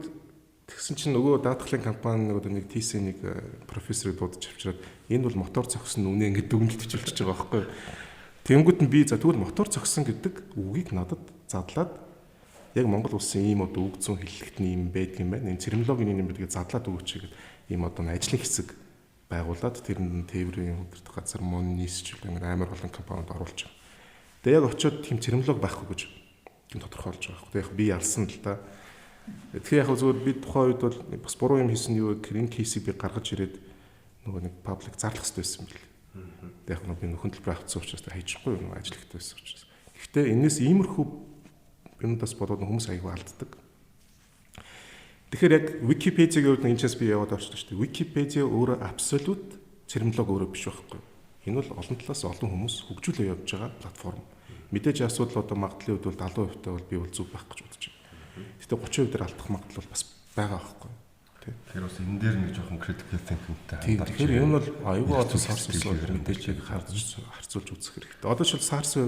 тэгсэн чинь нөгөө даатгалын компани нэг TC нэг профессорыг дуудаж авчираад энэ бол мотор зогсон үнэ ингэ дүгнэлт бичүүлчихэж байгаа байхгүй. Тэгэнгүүт нь би за тэгвэл мотор зогсон гэдэг үгийг надад задлаад яг Монгол улсын ийм одоо үг зүүн хэллэгтний юм байдаг юм байна. Энэ терминологийн юм гэдгийг задлаад өгөөч гэдэг ийм одоо ажлын хэсэг байгуулад тэр нь тээврийн удирдах газар мөн нийсчил амар олон компанид оруулж байгаа. Тэгээ яг очиод тийм терминолог байхгүй гэж тодорхойлж байгаа. Тэгээ би ялсан л да. Тэгэхээр яг зөвхөн би тухайн үед бол бас буруу юм хийсэн юу гэхээр энэ кейсийг би гаргаж ирээд нөгөө нэг паблик зарлах хэрэгтэй байсан бэл. Яг нь би нөхөнтөл байхгүй учраас хайчихгүй нөгөө ажиллахтай байсан учраас. Гэхдээ энэс иймэрхүү юмдаас бодоод хүмүүс аягүй алддаг. Тэгэхээр яг Википедиагийн хувьд энэ чаас би яваад орчихсон шүү дээ. Википедиа өөрөө абсолют терминолог өөрөө биш байхгүй. Энэ бол олон талаас олон хүмүүс хөгжүүлээ явж байгаа платформ. Мэдээж асуудал одоо магадлалын хувьд бол 70% таа бол би бол зүг байх гэж бодож байна. Гэтэ 30% дээр алдах магадлал бол бас байгаа байхгүй. Тэгэхээр бас энэ дээр нэг жоохон critical thinking-тэй хандаж. Тэгэхээр энэ бол аюулгүй одоо SARS мэдээж яг харьцуулж үзэх хэрэгтэй. Одоо шил SARS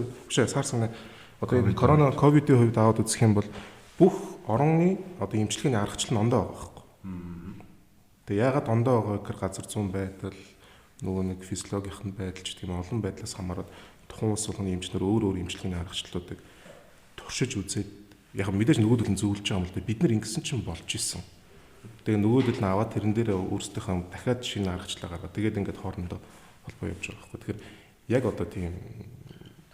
одоо энэ корона ковидын хувьд аваад үзэх юм бол бүх орны одоо эмчилгээний аргачлал нь ондоо байгаа байхгүй. Тэгээ яагаад ондоо байгаа гэхээр газар зүүн байдал нөгөө нэг физиологийн байдал ч тийм олон байдлаас хамаарат тухайн улс болгоны эмчнэр өөр эмчилгээний аргачлалуудыг туршиж үзээд яг мэдээж нөгөөдөл нь зөвлөж байгаа юм л да. Бид нар ингэсэн чинь болж исэн. Тэгээ нөгөөдөл нь аваад тэрэн дээр өөрсдийнхөө дахиад шинэ аргачлал гаргаад тэгээд ингээд хоорондоо холбоо явж байгаа байхгүй. Тэгэхээр яг одоо тийм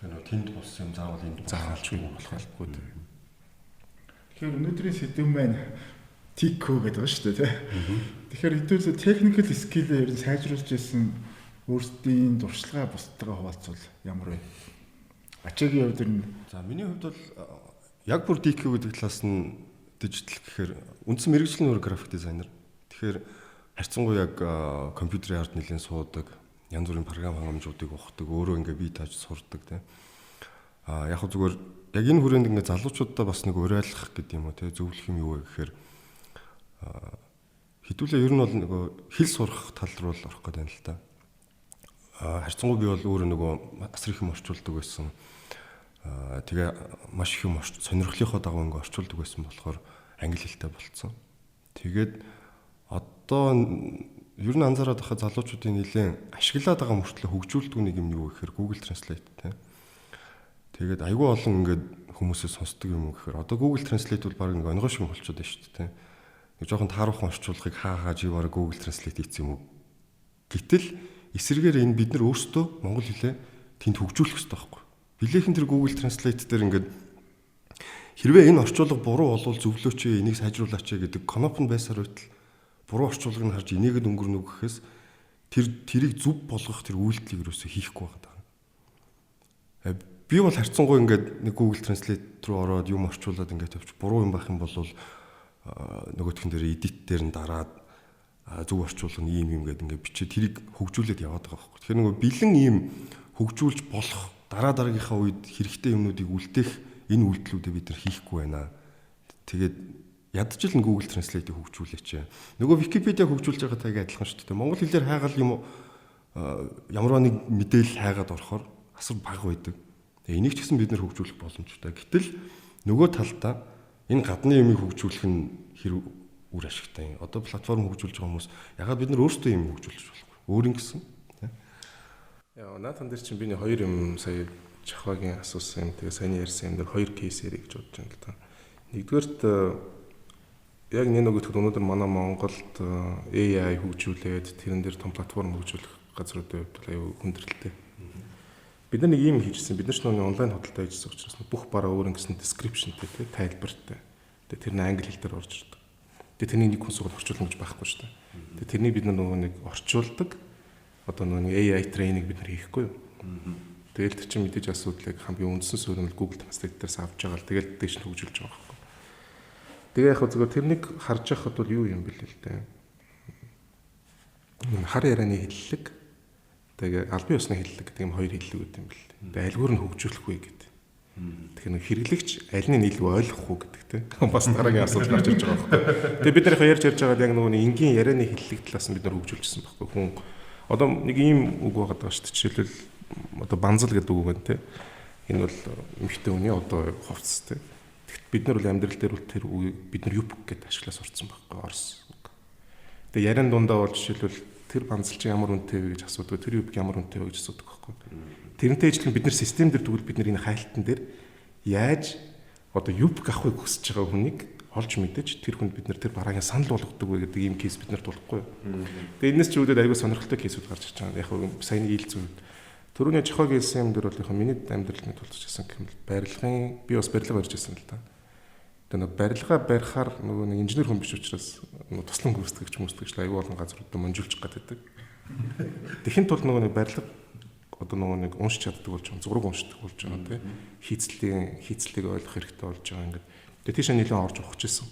тэнд болсон юм заавал энд заавалчгүй болох албагүй. Тэгэхээр өнөөдрийн сэдв маань TQ гэдэг байна шүү дээ тий. Тэгэхээр хэдүүлээ technical skill-ээр ер нь сайжруулж ирсэн өөрсдийн туршлагаа бусдтайгаа хуваалцвал ямар вэ? Ачаагийн хувьд нь за миний хувьд бол яг бүр DQ гэдэг талаас нь дижитал гэхээр үндсэн мэргэжлийн өөр график дизайнер. Тэгэхээр харьцангуй яг компьютерийн ард нэлээд суудаг, янз бүрийн програм хангамжуудыг ухдаг, өөрөө ингээ бие тааж сурдаг тийм. Яг зүгээр яг энэ хүрээнд ингээ залуучуудаа бас нэг уриалгах гэдэг юм уу тийм зөвлөх юм юу вэ гэхээр хэдүүлээ ер нь бол нөгөө хэл сурах тал руу л орох гэдэг юм л та. Харьцангуй би бол өөрөө нөгөө асар их юм орчуулдаг байсан. Тэгээ маш их юм сонирхлынхоо дагуу ингээ орчуулдаг байсан болохоор англи хэлтэй болцсон. Тэгээд одоо ер нь анзаараад байхад залуучуудын нэлээд ашиглаад байгаа мөртлөө хөгжүүлдэг нэг юм юу гэхээр Google Translate тийм. Тэгээд айгүй олон ингээд хүмүүсээс сонсдог юм гэхээр одоо Google Translate бол баг ингээ онгой шиг болчиход байна шүү дээ тийм. Нэг жоохон тааруухан орчуулгыг хаа живаар Google Translate хийсэн юм уу. Гэтэл эсрэгээр энэ бид нар өөрсдөө монгол хэлээ тэнд хөгжүүлэх хэрэгтэй байхгүй. Билээхэн тэр Google Translate дээр ингээд хэрвээ энэ орчуулга буруу болвол зөвлөөч энийг сайжруулаач гэдэг кноп нь байсаар байтал буруу орчуулгыг нь харж энийгэд өнгөрнө гэхээс тэрийг зөв болгох тэр үйлдэлийг юусоо хийхгүй байгаа. Би бол харьцангуй ингээд нэг Google Translate руу ороод юм орчуулад ингээд тавьчих буруу юм байх юм бол нөгөөтгөн дээр edit дээр нь дараад зөв орчуулга нь ийм гэдэг ингээд бичиж тэрийг хөгжүүлээд яваад байгаа байхгүй. Тэгэхээр нөгөө бэлэн ийм хөгжүүлж болох дараагийнхаа үед хэрэгтэй юмнуудыг үлдээх энэ үйлдэлүүдээ бид нар хийхгүй байна. Тэгээд ядчил нь Google Translate-ийг хөгжүүлээч. Нөгөө Wikipedia хөгжүүлж байгаа тайг адилхан шүү дээ. Монгол хэлээр хайгаал юм ямар нэг мэдээлэл хайгаад орохоор асар бага байдаг. Тэгээ энийг ч гэсэн бид нар хөгжүүлэх боломжтой. Гэтэл нөгөө талдаа энэ гадны юмыг хөгжүүлэх нь хэрэг үр ашигтай. Одоо платформ хөгжүүлж байгаа хүмүүс ягаад бид нар өөрсдөө юм хөгжүүлж болохгүй. Өөрийн гэсэн. Яа, наатан дээр чинь биний хоёр юм сая Жахвагийн асуусан юм. Тэгээ саяны ярьсан юм дээр хоёр кейс ярих гэж бодож байна л да. Нэгдүгээрт яг нэг нөгөөдхөд өнөөдөр манай Монголд AI хөгжүүлээд тэрэн дээр том платформ хөгжүүлэх газруудын хувьд аюу хүндрэлтэй. Бид нар нэг юм хийжсэн. Бид нар ч нэг онлайн хөтөлбөр хийжсэн учраас бүх бараа өөр ингэсэн descriptionтэй тий тайлбартай. Тэгээ тэр нь англи хэл дээр орж ирдэг. Тэгээ тэрний нэг хүн сугал орчуулна гэж байхгүй шүү дээ. Тэгээ тэрний бид нар нөгөө нэг орчуулдаг. Одоо нөгөө AI трейнинг бид нар хийхгүй юу? Тэгэл тэр чинь мэдээж асуудлыг хамгийн үндсэн суурь нь Google Translate дээрээс авч байгаа л тэгэл дэш нь хөгжүүлж байгаа байхгүй. Тэгээ яг зөвхөн тэрнийг харж байхад бол юу юм бэл л дээ. Хар ярианы хэллэг тэгээ албан ёсны хэллэг гэдэг юм хоёр хэллэг үүд юм бэл. Тэгээ альгуур нь хөгжүүлэх вэ гэдэг. Тэгэхээр нэг хэрэглэгч аль нь илүү ойлгох уу гэдэг те. Бас дараагийн асуудал гарч ирж байгаа байхгүй. Тэгээ бид нар ярьж байгаа яг нөгөө энгийн ярианы хэллэг талаас нь бид нар хөгжүүлчихсэн байхгүй. Хүн одоо нэг ийм үг байгаа даа шүү дээ. Жишээлбэл одоо банзал гэдэг үг байна те. Энэ бол эмхтэй хүний одоо хувцас те. Тэгэхдээ бид нар бол амьдрал дээр бол тэр үгийг бид нар юп гэдээ ашиглаас орсон байхгүй орс. Тэгээ яриан дундаа бол жишээлбэл тэр банзал чи ямар үнэтэй вэ гэж асуудаг. Тэр юп ямар үнэтэй вэ гэж асуудаг байхгүй. Тэрнтэй ижлэн бид нар систем дээр тэгвэл бид нар энэ хайлтан дээр яаж одоо юп авахыг хүсэж байгаа хүнийг олж мэдэж тэр хүнд бид нар тэр бараагийн санал болгодог вэ гэдэг ийм кейс бид нар тулахгүй. Тэгээ энэс ч үүдээд аягүй сонирхолтой кейсүүд гарч ирж байгаа. Яг нь саяны ээлж зүйл. Төрөний Жохогийн хэлсэн юм дээр бол яг миний амьдралд тулж ирсэн гэх юм бол барилгын би бас барилга барьж ирсэн л да. Тэгээ нэг барилга барихаар нөгөө нэг инженер хүн биш учраас туслан гүйцэтгэгч хүмүүстэй аягүй олон газрууд монжуулж гаддаг. Тэхийн тулд нөгөө нэг барилга одоо нөгөө нэг уншиж чаддаг болж байгаа, зураг уншдаг болж байгаа тийм хийцлийг ойлгох хэрэгтэй болж байгаа ингээд. Тэгээ тийш нэлээд орж ухаж ирсэн.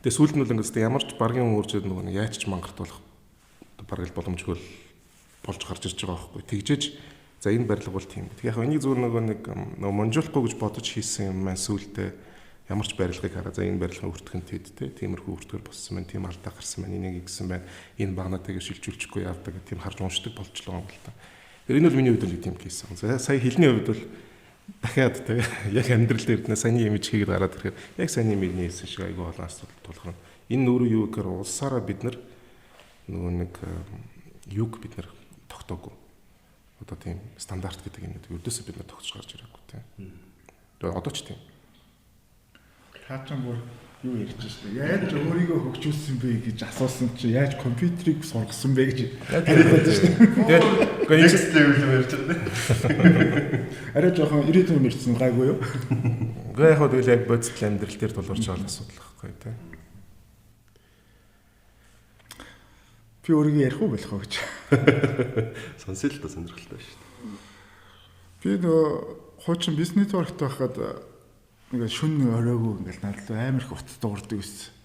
Тэгээ сүүлд нь бол ингээд ямар ч баргийн өөрчлөлт нөгөө нэг яаж ч мангарт болох бараг боломжгүй болж гарч ирж байгаа байхгүй. Тэгжээж за энэ барилга бол тийм. Тэгээ яг энийг зүгээр нөгөө нэг монжуулахгүй гэж бодож хийсэн юм маань сүүлдээ ямар ч барилгыг хараа за энэ барилгын өртгөн тэд тиймэрхүү өртгөр боссон байна, тийм алдаа гарсан байна, энийг ингэсэн байна, энэ багнатыг шилжүүлчихгүй яадаг гэх тийм харж уншдаг болчихлоо юм л та. Тэр энэ бол миний хувьд л тийм кейс. Сая хэлний хувьд бол дахиад яг амьдрал дээр нэ саяны имиж хийгээд гараад ирэхээр яг саяны имижний хэлсэн шиг айгүй олон асуудал тулгарна. Энэ нүүрүү юу гэхээр улсаараа бид нар нөгөө нэг юг бид нар тогтоогүй. Одоо тийм стандарт гэдэг юм уу ердөөсөө бид нар тогтож гарч ирээгүй тийм. Тэгээ одоо ч тийм. Хаачан бүр юу ярьж байна. Яаж өөрийгөө хөгжүүлсэн бэ гэж асуусан чи яаж компьютерийг сургасан бэ гэж хариулж байна. Тэгээд next level ярьж байна. Арай жоохон ирээдүйн мэрсэн гайгүй юу? Гэхдээ яг хөө яг бодит амьдрал дээр тулгарч байгаа асуудал байхгүй тийм. Би өөрийгөө ярих уу болох уу гэж. Сонсё л та сонирхолтой шүү дээ. Би нөгөө хуучин бизнес нэтворкт байхад нэг шүн оройгүй ингээл надад амар их утас дуурдаг байсан.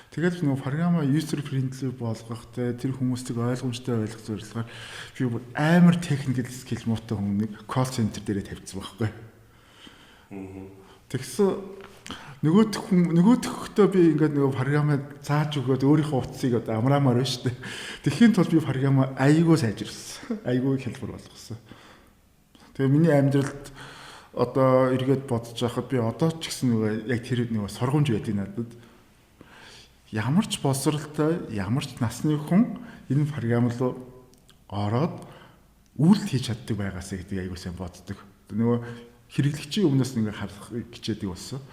Тэгээд нөгөө програма user friendly болгох тэр хүмүүсийг ойлгомжтой ойлгох зорилгоор би амар technical skill муутай хүнийг call center дээрээ тавьчихсан байхгүй. Тэгсэн нөгөөдхөдөө би ингээд нөгөө програмаа зааж өгөөд өөрийнхөө утсыг одоо амраамаар байна шүү дээ. Тэхийн тулд би програмаа айгүй сайжруулсан. Айгүй хэлбэр болгосон. Тэгээ миний амьдралд одоо эргээд бодож байхад би одоо ч гэсэн нөгөө яг тэр нөгөө сургамж байдгийг надад ямар ч боловсралтай ямар ч насны хүн энэ програм руу ороод үйлдэл хийж чаддаг байгаасаа гэдэг айгүй сайн боддог. Нөгөө хэрэглэгчийн өмнөөс ингээ харах хичээдэг болсон.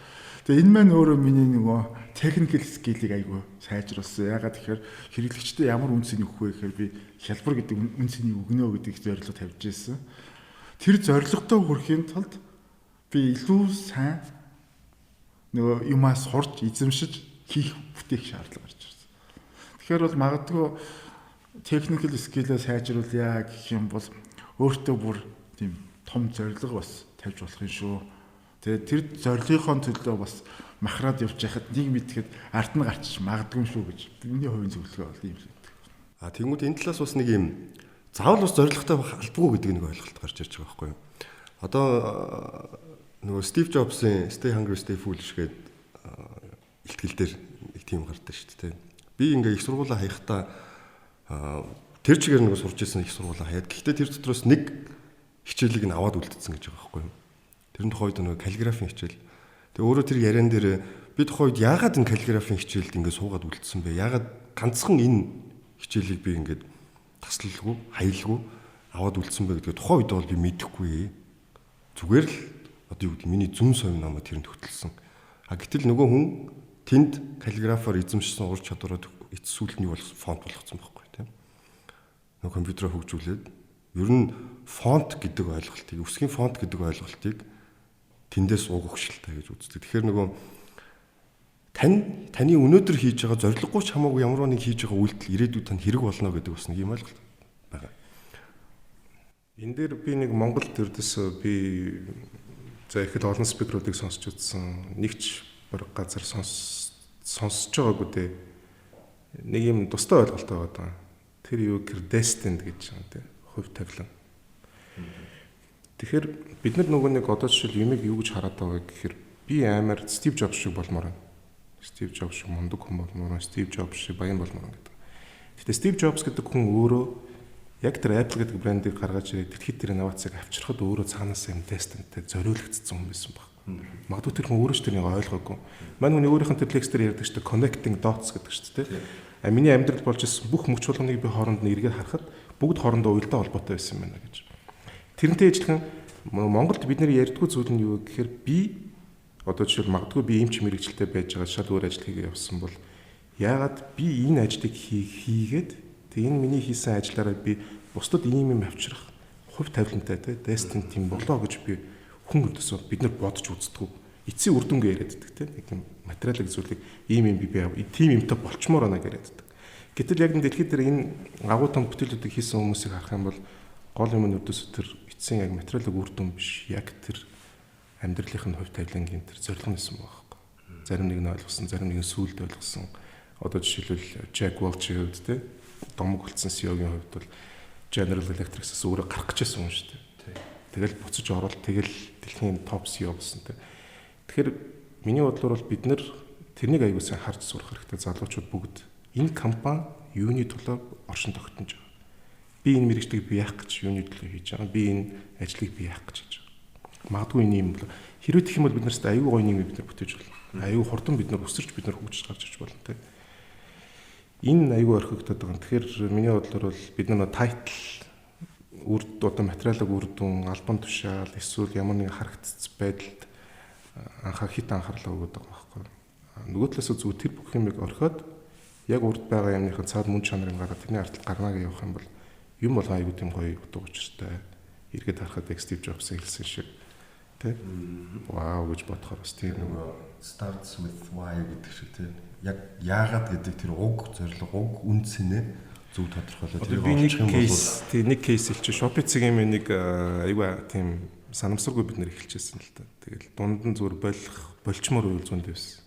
Тэгээ энэ маань өөрөө миний нөгөө техникэл скиллийг айгүй сайжруулсан. Ягаад тэгэхээр хэрэглэгчтэй ямар үнцнийг өгөх вэ гэхээр би хялбар гэдэг үнцнийг өгнө гэдэг зорилго тавьж ирсэн. Тэр зорилготой хүрэхийн тулд би илүү сайн нөгөө юмаа сурч эзэмшиж хийх бүтээх шаардлага гарч ирсэн. Тэгэхээр бол магадгүй техникэл скиллээ сайжруулъя гэх юм бол өөртөө бүр тийм том зорилго бас тавьж болох юм шүү. Тэгээ тэр зорилгынхон төлөө бас махраад явж байхад нэг мэдхэд арт нь гарч магадгүй шүү гэж миний хувийн зөвлөгөө бол ийм л байдаг. Тэгмүүд энэ талаас бас нэг юм заавал бас зоригтой байх албагүй гэдэг нэг ойлголт гарч ирж байгаа байхгүй юу. Одоо нөгөө Стив Джобсын Stay Hungry Stay Foolish гэдэг ихтгэл дээр нэг тийм гардаг шүү дээ. Би ингээ их сургуулаа хаяхдаа тэр чигээр нэг сурч ирсэн их сургуулаа хаяад. Гэхдээ тэр дотроос нэг хичээлийг нь аваад үлдсэн гэж байгаа байхгүй юу. Тэрэн тухайд нөгөө каллиграфийн хичээл. Тэгээ өөрөө тэр яриан дээр би тухайд яагаад энэ каллиграфийн хичээлд ингээ суугаад үлдсэн бэ? Яагаад ганцхан энэ хичээлийг би ингээд таслалгүй, хаялгүй аваад үлдсэн бэ гэдэг тухайн үед бол би мэдэхгүй. Зүгээр л одоо юу гэдэг миний зүн совь намайг тэрэнд хөтлсөн. Гэтэл нөгөө хүн тэнд каллиграфаар эзэмшсэн ур чадвараа эцсүүлд нь юу бол фонт болгоцсон байхгүй тийм. Нөгөө компьютероо хөгжүүлээд ер нь фонт гэдэг ойлголтыг, үсгийн фонт гэдэг ойлголтыг тэндээс уг өгшилтэй гэж үздэг. Тэгэхээр нөгөө таны өнөөдөр хийж байгаа зорилгогүй ч хамаагүй ямар нэг хийж байгаа үйлдэл ирээдүйд тань хэрэг болно гэдэг бас нэг юм ойлголт байгаа. Энэ дээр би нэг Монголд төрдөөсөө би за ихэд олон спикеруудыг сонсч үзсэн. Нэгч бараг газар сонсож байгаагүй дээ. Нэг юм тустай ойлголт байгаа. Тэр юу гэхээр destined гэж байна тий. Хувь тавилан. Тэгэхээр бид нар нөгөө нэг одоо жишээл юмыг юу гэж хараад байгаа гэхээр би амар Стив Джобс шиг болмоор байна. Стив Джобс шиг мундаг хүн болмоор, Стив Джобс шиг баян болмоор гэдэг. Гэтэ Стив Джобс гэдэг хүн өөрөө яг тэр Apple гэдэг брендийг гаргаж ирээд дэлхийд тэр инновацийг авчрахад өөрөө цаанаас юм тестэнтэй зориулагдсан хүн байсан баг. Магадгүй тэр хүн өөрөө ч тэрнийг ойлгоогүй. Манай хүний өөрийнх нь тэр лекс дээр ярьдаг шүү дээ connecting dots гэдэг шүү дээ. Миний амьдрал болж ирсэн бүх мөч чуулганыг би хооронд нь эргээд харахад бүгд хоорондоо уялдаа холбоотой байсан юм байна гэж. Тэрнтэй ижилхэн Монголд бид нэр ярьдгүй зүйл нь юу гэхээр би одоо жишээл магадгүй би эмч мэрэгчлээ байж байгаа шал өөр ажил хийгээ явсан бол яагаад би энэ ажлыг хийгээд тэг энэ миний хийсэн ажиллаараа би бусдад ийм юм авчрах хувь тавилантай те destined тийм болоо гэж би хүн өдөөсөө бид нар бодож үздэг. Эцсийн үр дүнгээ яриад байдаг те нэг юм материалын зүйлийг ийм юм би тийм юмтай болчмоор байна гэж яриад байдаг. Гэтэл яг энэ дэлхийд дээр энэ агуу том бүтээлүүдийг хийсэн хүмүүсийг харах юм бол гол юм нь өдөөсөө тэр эцсийн яг материалын үр дүн биш яг тэр амьдралынх нь хувь тавилангийн тэр зорилго нэсэн байхгүй. Зарим нэг нь ойлгосон, зарим нэг нь сүулт ойлгосон. Одоо жишээлбэл Jack Welch-ийн хувьд те домог болсон CEO-гийн хувьд бол General Electric-аас өөрөө гарах гэжсэн юм шүү дээ. Тэгэл буцаж ороод тэгэл дэлхийн топ CEO болсон те. Тэгэхээр миний бодлоор бол бид нэр тэрнийг аягүй сайн харж сурах хэрэгтэй. Залуучууд бүгд энэ компани юуны төлөө оршин тогтнож байгаа. Би энэ мэрэгчлийг би яах гэж юуны төлөө хийж байгаа. Би энэ ажлыг би яах гэж хийж байгаа. Магадгүй энэ юм бол хэрвээ гэх юм бол бид нарт аюу гой нэг бид нар бүтээж болно. Аюу хурдан бид нар өсөрч бид нар хөгжиж гарч ирж болно те. Энэ аюу орхигдоод байгаа. Тэгэхээр миний бодлоор бол бид нар тайтл одоо материалыг үр дүн, албан тушаал эсвэл ямар нэгэн харагдц байдалд хит анхаарлаа өгöd байгаа байхгүй. Нөгөө талаас зүгээр тэр бүх юмыг орхиод яг урд байгаа юмныхаа цаад мөн чанарыг гаргаад тэрний ардтал гарнаа гэж явах юм бол юм бол аюу тийм гоё утга учиртай. Эргээд харахад Steve Jobs хэлсэн шиг тэ вау гэж бодохоор бас тийм нөгөө starts with why гэдэг шиг тийм яг яагаад гэдэг тэр уг зорилго уг үндсэнээ зөв тодорхойлоод тэр нэг кейс хэлчих Shopee-ийн нэг айгаа тийм санамсаргүй бид нэр эхэлчихсэн л та. Тэгэл дунд нь зүгээр болчмоор үйл зүйнд байсан.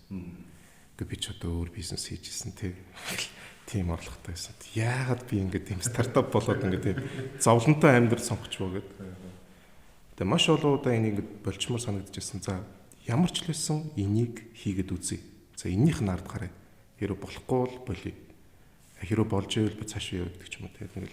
Ингээ би ч одоо өөр бизнес хийжсэн тийм орлоготой байсан. Яагаад би ингээд тийм стартап болоод ингээд тийм зовлонтой амьдрал сонгоч байгаа гэдэг. Тэгээ маш олон удаа энийг ингээд болчмоор санагдчихсан. За ямар ч л байсан энийг хийгээд үзье. За энийх нь ард гараа. Хэрэв болохгүй бол болиё. Хэрэв болж ивэл би цааш яваа гэдэг ч юм уу.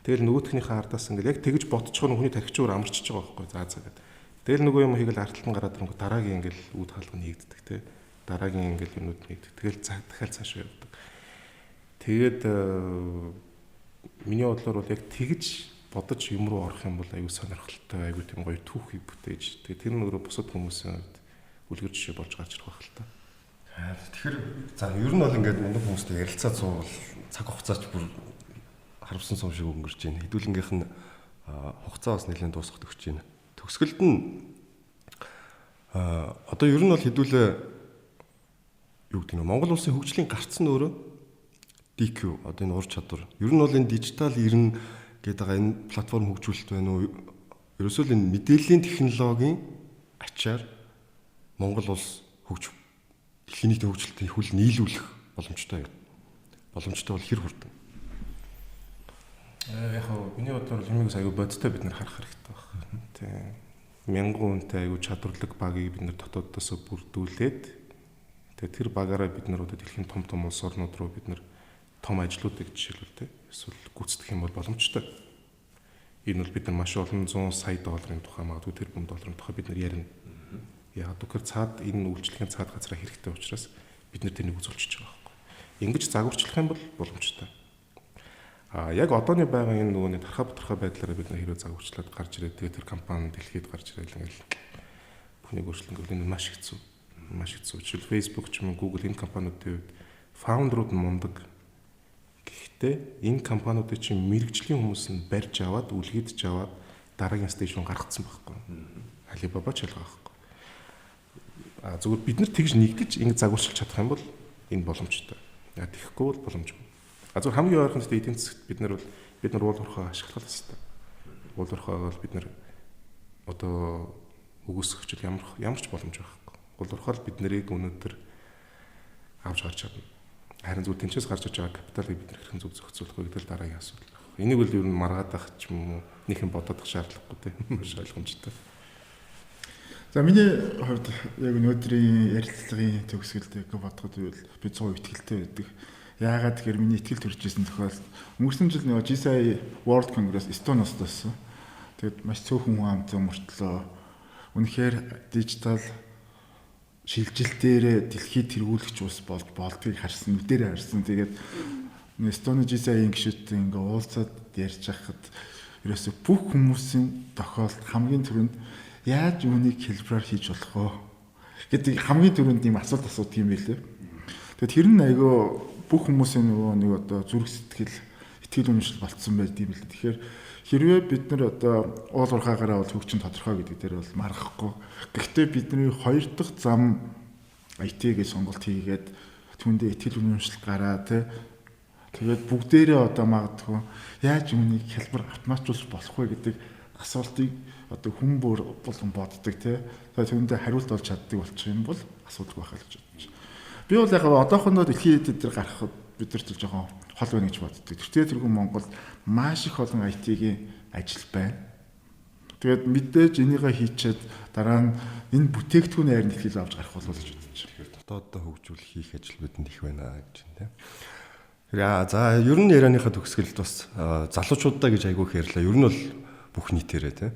Тэгэл нөгөөхнийхээ ардаас ингээд яг тэгж бодцохоор хүний тархичуур амарчж байгаа байхгүй. За гэдэг. Тэгэл нөгөө юм хийгээл ардталтан гараад ирэнгүүт дараагийн ингээд үд хаалга нэгддэг те. Дараагийн ингээд юмуд нэгддэг. Тэгэл дахиад цааш явдаг. Тэгээд миний бодлоор бол яг тэгж бодож юм руу орох юм бол аюу сонирхолтой, аюу тийм гоё түүхийг бүтээж. Тэгээд тэр нь өөрөө бусад хүмүүсийн үлгэр жишээ болж гарч ирэх байх л та. Тэгэхээр за ер нь бол ингээд мундаг хүмүүстэй ярилцаад суувал цаг хугацаач бүр харамсан сум шиг өнгөрч байна. Хэдүүлэнгийнх нь хугацаа бас нэлээд дуусгах төгсөж байна. Төгсгөлд нь одоо ер нь бол хэдүүлээ юу гэдэг нь Монгол улсын хөгжлийн гарц нь өөрөө DQ одоо энэ ур чадвар. Ер нь бол энэ дижитал 90 гэдэг байгаа энэ платформ хөгжүүлэлт байна уу? Ерөөсөө энэ мэдээллийн технологийн ачаар Монгол улс дэлхийн нийтийн хөгжилтийн хүл нийлүүлэх боломжтой юу? Боломжтой бол хэр хурдан? Яг хөө миний бодлоор юмыг аягүй бодтой бид нар харах хэрэгтэй байна. Тийм. Мянган хүнтэй аягүй чадварлаг багийг бид нар дотооддоос бүрдүүлээд тэр багаараа бид нар одоо дэлхийн том улс орнууд руу бид нар том ажлуудыг жишээлбэл эсвэл гүйцэтгэх юм бол боломжтой. Энэ бол бид нар маш олон 100 сая долларын тухай магадгүй тэрбум долларын тухай бид нар ярина. Яг тэгэхээр цаад энэ үйлчлэгийн цаад газраа хэрэгтэй учраас бид нар тэрнийг үзүүлчихэж байгаа байхгүй. Ингэж загварчлах юм бол боломжтой. Яг одооны байгаа энэ нөгөө тархаа байдлаараа бид нар хэрэг загварчлаад гарч ирээд тэгээ тэр компани дэлхийд гарч ирээд ингээл бүхнийг өөрчлөнгөл энэ маш хэцүү. Маш хэцүү. Жишээл Facebook ч юм уу Google энэ компаниудын хувьд фаундерууд нь мундаг. Гэхдээ энэ компаниудын чинь мэрэгжлийн хүмүүс нь барьж аваад үлгэдэж аваад дараагийн стейшн гаргацсан байхгүй. Alibaba ч ялгаа байхгүй. Зүгээр бид нар тэгж нэгдэж ингэ загварчилж чадах юм бол энэ боломжтой. Тэгэхгүй бол боломжгүй. Зүгээр хамгийн ойрхон эдийн засагт бид нар уул уурхай ашиглах хэрэгтэй. Уул уурхайг бол бид нар одоо өгөөсгөчл ямар ч боломж байхгүй. Уул уурхай бид нарыг өнөөдөр авч гарч чадна. Харин зүгээр тэнцээс гарч иж байгаа капиталыг бид хэрхэн зөв зохицуулах вэ гэдэг л дараагийн асуудал байна. Энийг бол ер нь маргаадах ч юм уу нэгэн бодох шаардлагагүй тийм маш ойлгомжтой. За миний хувьд яг өнөөдрийн ярилцлагын төгсгөлд бодоход би 100% итгэлтэй байдаг. Яагаад тэгэхээр миний итгэл төрж исэн тохиолдолд өнгөрсөн жил нэг GSI World Congress Эстониос тассан. Тэгэд маш цөөхөн хүн амтсан мөртлөө үнэхээр дижитал шилжилтээр дэлхийд тэргүүлэгч ус болж болдгийг харсан, нүдээр харсан. Тэгээд Эстони GSI-ийн гишүүдтэй ингээ уулзаад ярьж байхад ерөөсө бүх хүмүүсийн тохиолдолд хамгийн түрүүнд яаж үүнийг хэлбэрээр хийж болох вэ гэдэг хамгийн түрүүнд ийм асуулт асуудаг юм билээ. Тэгэд тэр нь айгаа бүх хүмүүсийн нөгөө нэг одоо зүрх сэтгэл итгэл үнэмшил болцсон байд юм л. Тэгэхээр хэрвээ бид нар одоо уул уурхаагаараа бол хөгжин тодорхой гэдэг дээр бол маргахгүй. Гэхдээ бидний хоёр дахь зам IT-гээ сонголт хийгээд түүндээ итгэл үнэмшил гараа тэгээд бүгдээрээ одоо магадгүй яаж үүнийг хэлбэр автоматжуулж болох вэ гэдэг асуултыг одоо хүн бүр болгон боддог түүндээ хариулт олж чаддаг болчих юм бол асуудалгүй байх гэж бодож байна. Би бол яг одоохондоо дэлхийн дээр гарахад бид нар ч жоохон хол байна гэж боддог. Тэрхүү Монголд маш их олон IT-ийн ажил байна. Тэгээд мэдээж энийгээ хийчихэд дараа нь энэ бүтээгдэхүүн хайр нэхэл авч гарах болов гэж бодож байна. Дотооддоо хөгжүүлэх хийх ажил бидэнд их байна гэж байна. За ер нь ярианыхаа төгсгөлд бас залуучуудаа гэж айгүй ярьлаа. Ер нь бол бүх нийтээрээ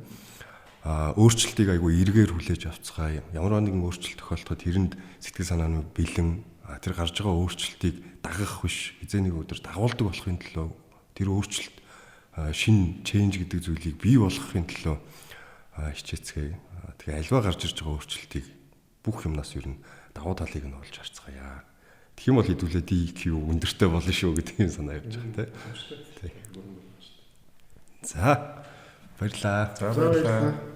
өөрчлөлтийг айгүй эргээр хүлээж авцгаа. Ямар нэгэн өөрчлөлт тохиолдоход тэрэнд сэтгэл санаа нь бэлэн тэр гарч байгаа өөрчлөлтийг дагах биш эзэн нэг өдөр дагуулдаг болохын төлөө тэр өөрчлөлт шин ченж гэдэг зүйлийг бий болгохын төлөө хичээцгээе. Тэгээ альва гарч ирж байгаа өөрчлөлтийг бүх юмнаас ер нь давуу талыг нь олж харцгаая. Тэгэх юм бол хэдүүлээ DQ өндөртэй болно шүү гэдэг юм санаа явж байгаа тийм. За баярлаа. За баярлалаа.